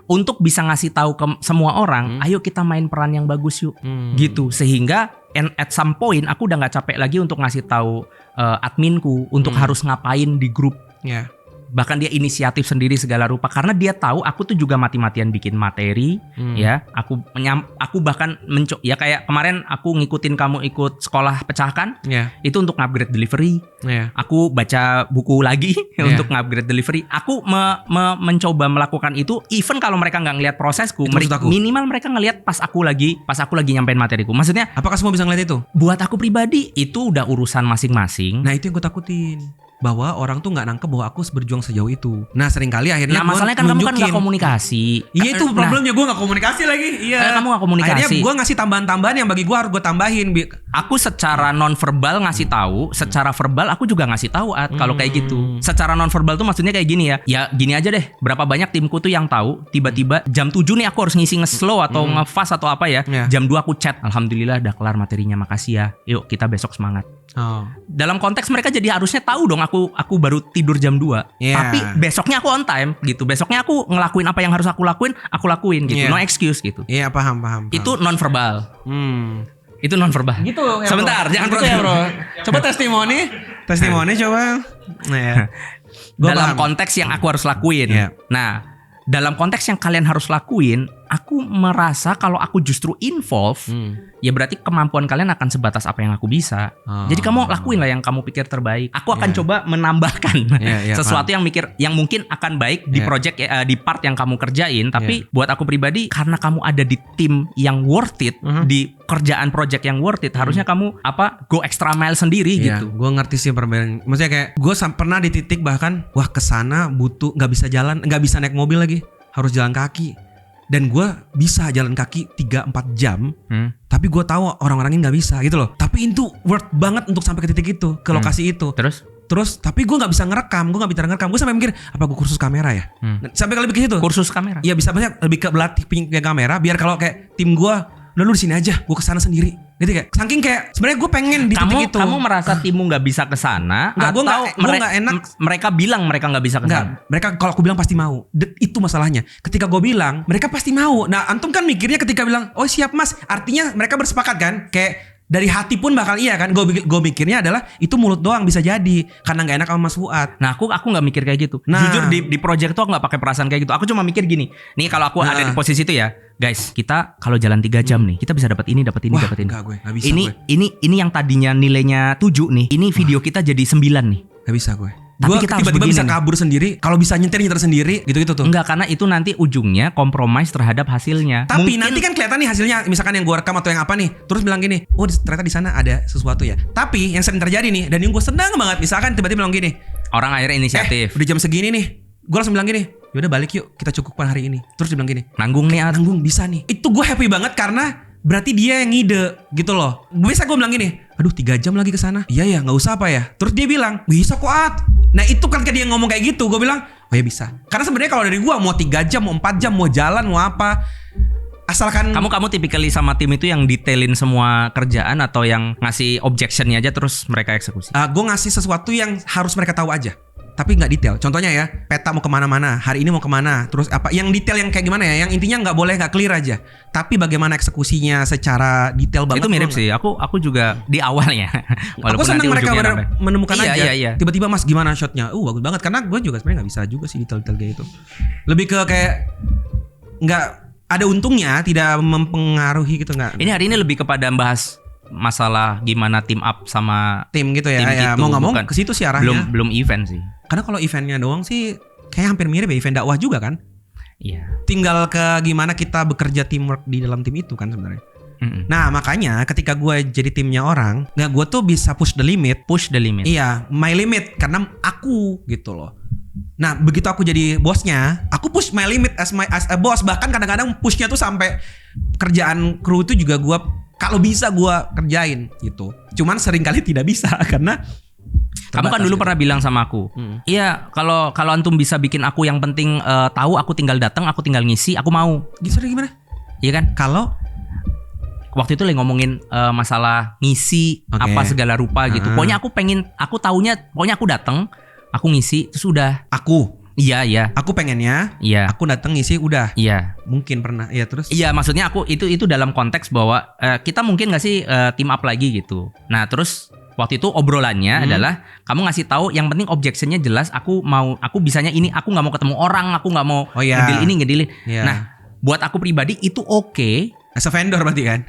Untuk bisa ngasih tahu ke semua orang, ayo kita main peran yang bagus yuk. Gitu. Sehingga at some point aku udah nggak capek lagi untuk ngasih tahu adminku untuk harus ngapain di grup. Ya. Bahkan dia inisiatif sendiri segala rupa karena dia tahu aku tuh juga mati-matian bikin materi. Ya, aku bahkan ya kayak kemarin aku ngikutin kamu ikut sekolah pecahkan. Ya. Itu untuk upgrade delivery. Ya. Aku baca buku lagi untuk upgrade delivery. Aku mencoba melakukan itu even kalau mereka nggak ngelihat prosesku, Itu maksud aku. minimal mereka ngelihat pas aku lagi nyampein materiku. Maksudnya Apakah semua bisa ngeliat itu? buat aku pribadi itu udah urusan masing-masing. Nah itu yang gue takutin, bahwa orang tuh nggak nangkep bahwa aku berjuang sejauh itu. Nah seringkali akhirnya Nah masalahnya kan kamu kan nggak komunikasi. Iya itu Nah, problemnya, gue nggak komunikasi lagi. Iya. Kamu nggak komunikasi. Akhirnya gue ngasih tambahan-tambahan yang bagi gue harus gue tambahin. Aku secara non verbal ngasih tahu, secara verbal aku juga ngasih tahu kalau kayak gitu. Secara non verbal tuh maksudnya kayak gini ya. Ya gini aja deh. Berapa banyak timku tuh yang tahu tiba-tiba jam 7 nih aku harus ngisi nge-slow atau nge-fast atau apa ya. Yeah. Jam 2 aku chat, alhamdulillah udah kelar materinya, makasih ya. Yuk kita besok semangat. Oh. Dalam konteks mereka jadi harusnya tahu dong aku baru tidur jam 2. Yeah. Tapi besoknya aku on time gitu. Besoknya aku ngelakuin apa yang harus aku lakuin gitu. Yeah. No excuse gitu. Iya paham. Itu non verbal. Itu non verbal. Gitu ya, Sebentar, bro. jangan Gitu ya, bro. Coba testimoni coba. Nah, ya. Gua Dalam paham. konteks yang aku harus lakuin. Iya. Nah, dalam konteks yang kalian harus lakuin, aku merasa kalau aku justru involve, ya berarti kemampuan kalian akan sebatas apa yang aku bisa. Oh. Jadi kamu lakuin lah yang kamu pikir terbaik. Aku akan coba menambahkan sesuatu yang mungkin akan baik di project di part yang kamu kerjain. Tapi buat aku pribadi, karena kamu ada di tim yang worth it, di kerjaan project yang worth it, harusnya kamu go extra mile sendiri Iya, gitu. gue ngerti sih perbedaan. Maksudnya kayak gue pernah di titik bahkan wah kesana butuh nggak bisa jalan, nggak bisa naik mobil lagi, harus jalan kaki. Dan gue bisa jalan kaki 3-4 jam, tapi gue tahu orang-orang ini nggak bisa gitu loh. Tapi itu worth banget untuk sampai ke titik itu, ke lokasi itu. Terus tapi gue nggak bisa ngerekam, gue sampai mikir apa gue kursus kamera ya? Sampai lebih ke situ. Kursus kamera. Iya bisa banyak lebih ke berlatih punya kamera biar kalau kayak tim gue udah lu di sini aja, gue kesana sendiri. Gitu kayak saking kayak sebenarnya gue pengen di titik itu. Kamu merasa timmu nggak bisa kesana atau gue nggak enak. Mereka bilang mereka nggak bisa kesana? Enggak, mereka kalau aku bilang pasti mau. Itu masalahnya. Ketika gue bilang, mereka pasti mau. Nah, antum kan mikirnya ketika bilang, oh siap mas, artinya mereka bersepakat kan? Kayak dari hati pun bakal iya kan. Gue mikirnya adalah itu mulut doang bisa jadi karena nggak enak sama Mas Fuad. Nah aku nggak mikir kayak gitu. Nah. Jujur di project tuh aku nggak pakai perasaan kayak gitu. Aku cuma mikir gini. Nih kalau aku ada di posisi itu ya, guys, kita kalau jalan 3 jam nih, kita bisa dapat ini, dapat ini, dapat ini. Enggak, gue nggak bisa. Ini yang tadinya nilainya 7 nih. Ini video kita jadi 9 nih. Nggak bisa gue. Tapi Gue kita harus tiba-tiba bisa begini nih. kabur sendiri. Kalau bisa nyetir sendiri gitu-gitu tuh. Enggak, karena itu nanti ujungnya kompromis terhadap hasilnya. Tapi Mungkin- nanti kan kelihatan nih hasilnya, misalkan yang gue rekam atau yang apa nih, terus bilang gini, oh ternyata di sana ada sesuatu ya. Tapi yang sering terjadi nih, dan yang gue senang banget, misalkan tiba-tiba bilang gini, orang akhirnya inisiatif. udah jam segini nih, gue langsung bilang gini, yaudah balik yuk, kita cukupkan hari ini. Terus dia bilang gini, Nanggung nih, At. nanggung bisa nih. Itu gue happy banget karena berarti dia yang ngide gitu loh. Biasa gue bilang gini, aduh 3 jam lagi ke sana. Iya ya, nggak usah apa ya. Terus dia bilang, bisa kok At. Nah itu kan dia ngomong kayak gitu, gue bilang, oh ya bisa. Karena sebenarnya kalau dari gue mau 3 jam, mau 4 jam, mau jalan, mau apa, asalkan Kamu typically sama tim itu yang detailin semua kerjaan atau yang ngasih objectionnya aja terus mereka eksekusi? gue ngasih sesuatu yang harus mereka tahu aja, tapi nggak detail. Contohnya ya, peta mau kemana-mana, hari ini mau kemana, terus apa, yang detail yang kayak gimana ya, yang intinya nggak boleh nggak clear aja. Tapi bagaimana eksekusinya secara detail banget. Itu mirip gua sih. Aku juga di awalnya. Aku senang mereka menemukan Iya, aja. iya. Tiba-tiba Mas gimana shotnya? Bagus banget. Karena gue juga sebenarnya nggak bisa juga sih detail-detail kayak itu. Lebih ke kayak nggak ada untungnya, tidak mempengaruhi gitu nggak. Ini hari ini lebih kepada bahas masalah gimana team up sama Tim gitu ya. tim Ya, gitu, mau nggak mau bukan. ke situ sih arahnya. belum event sih. Karena kalau eventnya doang sih kayak hampir mirip ya, event dakwah juga kan. Iya. Tinggal ke gimana kita bekerja teamwork di dalam tim itu kan sebenarnya. Mm-mm. Nah makanya ketika gue jadi timnya orang, nah gue tuh bisa push the limit. Push the limit. Iya, my limit karena aku gitu loh. Nah begitu aku jadi bosnya, aku push my limit as a boss. Bahkan kadang-kadang pushnya tuh sampai kerjaan kru itu juga gue kalau bisa gue kerjain gitu. Cuman sering kali tidak bisa karena Kamu kan terbatas dulu gitu. pernah bilang sama aku, iya kalau antum bisa bikin aku yang penting tahu, aku tinggal datang, aku tinggal ngisi, aku mau. Gitu gimana? Iya kan? Kalau Waktu itu lagi ngomongin masalah ngisi Oke. apa segala rupa gitu. Pokoknya aku taunya, pokoknya aku datang, aku ngisi, terus udah. Iya. aku pengennya, Iya. aku datang ngisi udah. Iya. Mungkin pernah, ya terus. Iya, maksudnya aku itu dalam konteks bahwa kita mungkin nggak sih team up lagi gitu. Nah, terus waktu itu obrolannya adalah kamu ngasih tahu yang penting objectionnya jelas. Aku bisanya ini, aku nggak mau ketemu orang, aku nggak mau Oh, iya. ngedil. Iya. Nah, buat aku pribadi itu oke As a vendor berarti kan?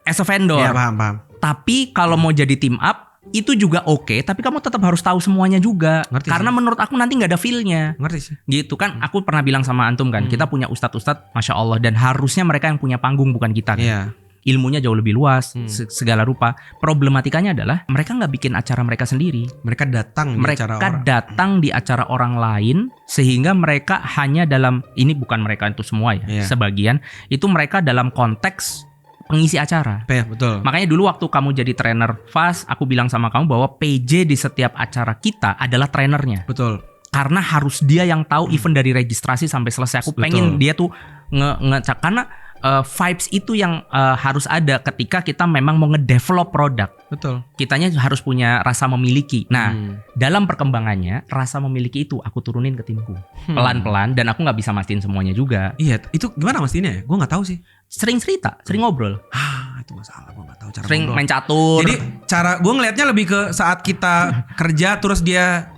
as a vendor. Iya paham. Tapi kalau mau jadi team up itu juga oke, tapi kamu tetap harus tahu semuanya juga. Ngerti Karena sih. menurut aku nanti nggak ada feel-nya. Ngerti sih. Gitu kan, aku pernah bilang sama antum kan, kita punya ustadz-ustadz, masya Allah, dan harusnya mereka yang punya panggung bukan kita. Kan? Iya. Ilmunya jauh lebih luas, segala rupa. Problematikanya adalah mereka nggak bikin acara mereka sendiri. Mereka datang di Mereka acara orang. datang di acara orang lain, sehingga mereka hanya dalam, ini bukan mereka itu semua ya, Iya. sebagian itu mereka dalam konteks pengisi acara. Ya, betul. Makanya dulu waktu kamu jadi trainer FAS, aku bilang sama kamu bahwa PJ di setiap acara kita adalah trainernya. Betul. Karena harus dia yang tahu event dari registrasi sampai selesai. Aku Betul. pengen dia tuh ngecak karena vibes itu yang harus ada ketika kita memang mau ngedevelop produk. Betul. Kitanya harus punya rasa memiliki. Nah, dalam perkembangannya rasa memiliki itu aku turunin ke timku pelan-pelan, dan aku nggak bisa mastiin semuanya juga. Iya, itu gimana mestinya ya? Gue nggak tahu sih. Sering cerita, sering ngobrol, Itu masalah, gue nggak tahu cara sering ngobrol. main catur. Jadi cara gue ngelihatnya lebih ke saat kita kerja terus dia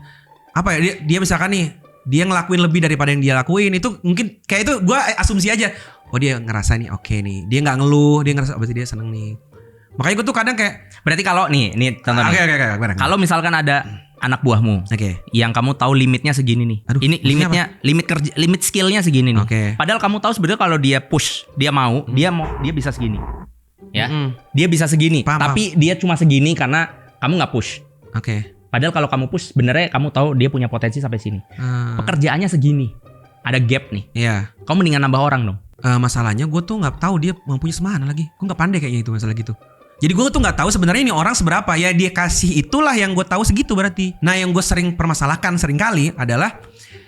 apa ya? Dia misalkan nih dia ngelakuin lebih daripada yang dia lakuin, itu mungkin kayak itu gue asumsi aja. Oh dia ngerasa nih oke nih, dia nggak ngeluh, dia ngerasa berarti dia seneng nih. Makanya gue tuh kadang kayak Berarti kalau nih contoh nih. oke. Kalau misalkan ada anak buahmu Oke. yang kamu tahu limitnya segini nih. Aduh, Ini maksudnya limit skillnya segini nih. Oke. Padahal kamu tahu sebenarnya kalau dia push, dia dia bisa segini. Ya. Mm. Dia bisa segini, Paham, tapi dia cuma segini karena kamu nggak push. Oke. Padahal kalau kamu push, sebenarnya kamu tahu dia punya potensi sampai sini. Pekerjaannya segini. Ada gap nih. Iya. Kamu mendingan nambah orang dong. Masalahnya gue tuh nggak tahu dia mampunya semana lagi. Gue nggak pandai kayaknya itu masalah gitu. Jadi gue tuh nggak tahu sebenarnya ini orang seberapa ya, dia kasih itulah yang gue tahu segitu berarti. Nah yang gue sering permasalahkan sering kali adalah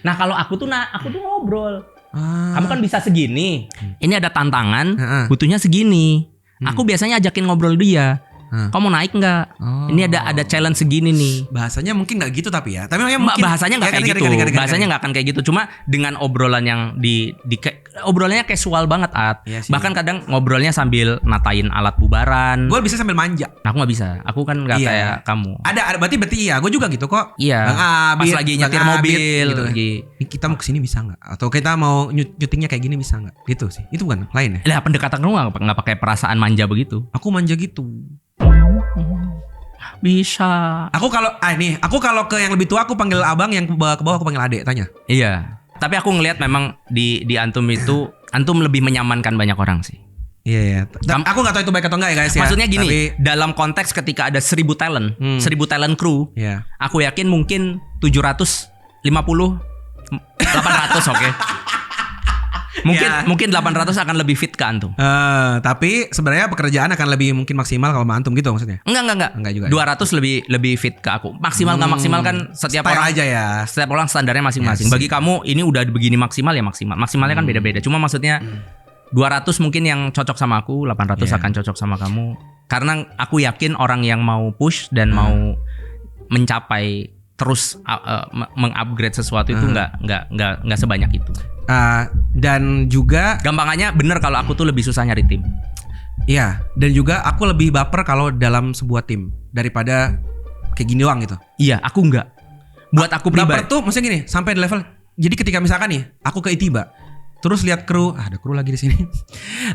Nah kalau aku tuh ngobrol. Kamu kan bisa segini. Ini ada tantangan, butuhnya segini. Aku biasanya ajakin ngobrol dia. Kamu mau naik nggak? Oh. Ini ada challenge segini nih. bahasanya mungkin nggak gitu tapi ya. Tapi mungkin Bahasanya nggak kayak gitu. Bahasanya nggak akan kayak gitu. Cuma dengan obrolan yang obrolannya casual banget, At. Iya sih. Bahkan kadang ngobrolnya sambil natain alat bubaran. Gue bisa sambil manja. Nah, aku nggak bisa. Aku kan nggak Iya. kayak kamu. Ada berarti iya. Gue juga gitu kok. Iya. Bang Pas Abid, lagi Bang nyetir Abid, mobil, gitu. lagi. Ini kita mau kesini bisa nggak? Atau kita mau nyutingnya kayak gini bisa nggak? Gitu sih. Itu bukan lain ya. Lah pendekatan kamu nggak pakai perasaan manja begitu. Aku manja gitu. Bisa. Aku kalau ke yang lebih tua aku panggil abang, yang ke bawah aku panggil adek, tanya. Iya. Tapi aku ngelihat memang di Antum itu Antum lebih menyamankan banyak orang sih. Iya. Aku nggak tahu itu baik atau enggak ya guys ya. Maksudnya gini, dalam konteks ketika ada 1000 talent, 1000 talent crew, aku yakin mungkin 750, 800 oke. Mungkin 800 akan lebih fit ke Antum. Tapi sebenarnya pekerjaan akan lebih mungkin maksimal kalau sama Antum gitu maksudnya. Enggak juga. 200 lebih fit ke aku. Maksimal nggak maksimal kan setiap Style orang aja ya. Setiap orang standarnya masing-masing. Yes. Bagi kamu ini udah begini maksimal ya maksimal. Maksimalnya kan beda-beda. Cuma maksudnya 200 mungkin yang cocok sama aku, 800 akan cocok sama kamu. Karena aku yakin orang yang mau push dan mau mencapai terus mengupgrade sesuatu itu nggak sebanyak itu. Dan juga gampangannya bener kalau aku tuh lebih susah nyari tim. Iya, dan juga aku lebih baper kalau dalam sebuah tim daripada kayak gini doang gitu. Iya, aku enggak. Buat aku pribadi. Baper tuh maksudnya gini, sampai di level. Jadi ketika misalkan nih, aku ke Itiba, terus lihat kru, ada kru lagi di sini.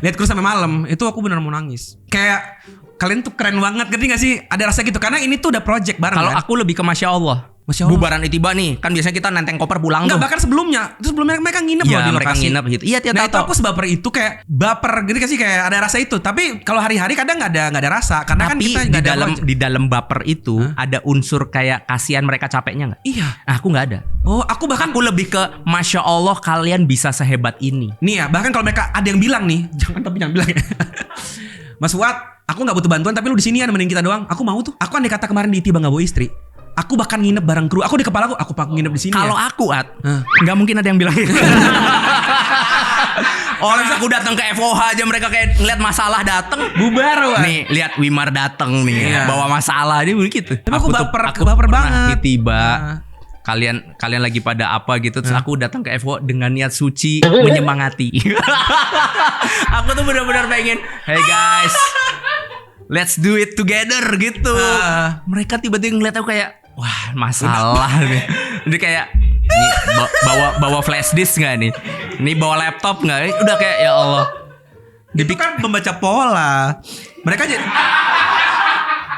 Lihat kru sampai malam, itu aku benar mau nangis. Kayak kalian tuh keren banget, ngerti gak sih? Ada rasa gitu karena ini tuh udah project bareng. Kalau kan? aku lebih ke Masya Allah. Bubaran Itiba nih, kan biasanya kita nenteng koper pulang. Nggak, tuh. bahkan sebelumnya mereka nginep loh di mereka lokasi. Nginep gitu. Iya, Nah itu aku sebaper itu kayak baper gitu kan sih, kayak ada rasa itu. Tapi kalau hari-hari kadang nggak ada rasa karena tapi kan kita di dalam baper itu ada unsur kayak kasihan mereka capeknya nggak? Iya. Nah, aku nggak ada. Oh, aku lebih ke Masya Allah kalian bisa sehebat ini. Nih ya, bahkan kalau mereka ada yang bilang nih, jangan bilang ya. Mas Fuad, aku nggak butuh bantuan tapi lu di sini ya nemenin kita doang. Aku mau tuh. Aku andai kata kemarin di Itiba nggak bawa istri, aku bahkan nginep bareng kru. Aku di kepala aku bakal nginep di sini. Kalau ya. aku nggak mungkin ada yang bilang gitu. Orang aku datang ke FOH aja mereka kayak ngeliat masalah datang bubar wah. Nih lihat Wimar datang nih bawa masalah dia begitu. Tapi aku baper banget. Tiba kalian lagi pada apa gitu terus aku datang ke FOH dengan niat suci menyemangati. Aku tuh benar-benar pengen, hey guys, let's do it together gitu. Mereka tiba-tiba ngeliat aku kayak, wah masalah nih. Jadi kayak, nih bawa flash disk nggak nih? Ini bawa laptop nggak? Udah kayak ya Allah. Itu kan membaca pola. Mereka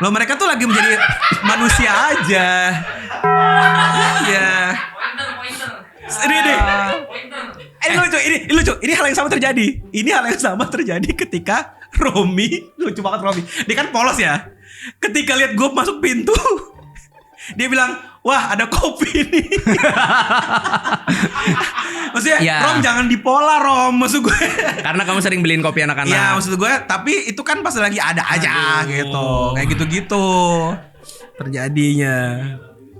mereka tuh lagi menjadi manusia aja. Iya. Ini lucu. Ini hal yang sama terjadi ketika Romi, lucu banget Romi. Dia kan polos ya. Ketika lihat gue masuk pintu, dia bilang, wah ada kopi nih. Maksudnya Rom jangan dipola Rom, maksud gue. Karena kamu sering beliin kopi anak-anak. Ya maksud gue, tapi itu kan pas lagi ada aja gitu. Kayak gitu-gitu terjadinya.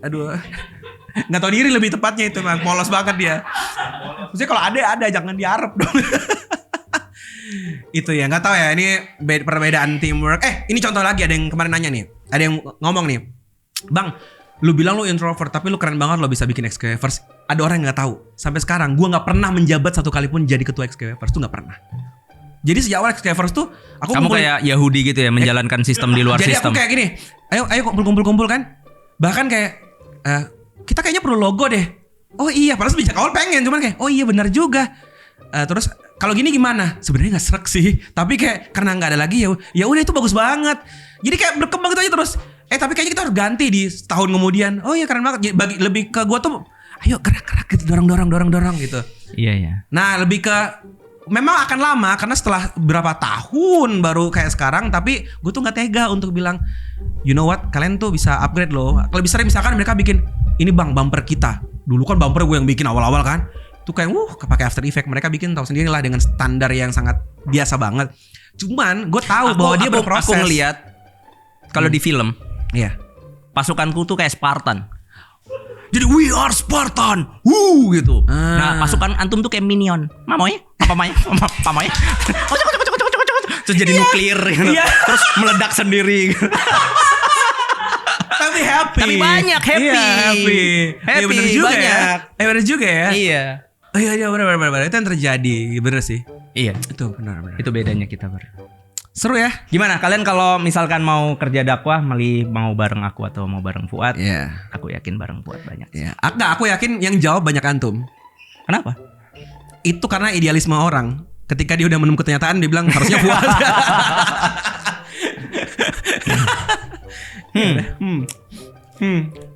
Aduh, nggak tahu diri lebih tepatnya itu, memang polos banget dia. Maksudnya kalau ada jangan diarep dong. Itu ya, nggak tahu ya, ini perbedaan teamwork. Ini contoh lagi, ada yang kemarin nanya nih, ada yang ngomong nih, Bang, lu bilang lu introvert tapi lu keren banget lo bisa bikin Xcavers. Ada orang yang nggak tahu, sampai sekarang gue nggak pernah menjabat satu kali pun jadi ketua Xcavers tuh, nggak pernah. Jadi sejak awal Xcavers tuh kamu kayak Yahudi gitu ya, menjalankan sistem di luar jadi sistem. Jadi aku kayak gini, ayo kumpul kan. Bahkan kayak kita kayaknya perlu logo deh. Oh iya, padahal sejak awal pengen, cuman kayak oh iya benar juga. Terus kalau gini gimana? Sebenarnya nggak serak sih, tapi kayak karena nggak ada lagi ya udah itu bagus banget. Jadi kayak berkembang gitu aja terus. Tapi kayaknya kita harus ganti di setahun kemudian. Oh iya keren banget. Bagi lebih ke gue tuh, ayo gerak gitu, dorong gitu. Iya. Nah lebih ke memang akan lama karena setelah berapa tahun baru kayak sekarang. Tapi gue tuh nggak tega untuk bilang, you know what, kalian tuh bisa upgrade loh. Lebih sering misalkan mereka bikin ini bang bumper kita. Dulu kan bumper gue yang bikin awal-awal kan. Itu kayak pakai After Effects. Mereka bikin tahu sendiri lah dengan standar yang sangat biasa banget. Cuman gue tahu bahwa dia berproses. Aku ngelihat kalau di film. Iya. Pasukanku tuh kayak Spartan. Jadi we are Spartan. Gitu. Nah, pasukan antum tuh kayak Minion. Mamoy? Pamoy? Terus jadi nuklir gitu. Terus meledak sendiri. Tapi happy. Tapi banyak happy. Iya, happy. Bener juga banyak. Ya. Bener juga ya. Iya. Oh iya benar. Itu yang terjadi, bener sih. Iya. Itu benar. Itu bedanya kita Seru ya. Gimana kalian kalau misalkan mau kerja dakwah, mau bareng aku atau mau bareng Fuad? Iya. Aku yakin bareng Fuad banyak. Iya. Aku yakin yang jawab banyak antum. Kenapa? Itu karena idealisme orang. Ketika dia udah menemukan kenyataan dia bilang harusnya Fuad.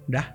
Udah.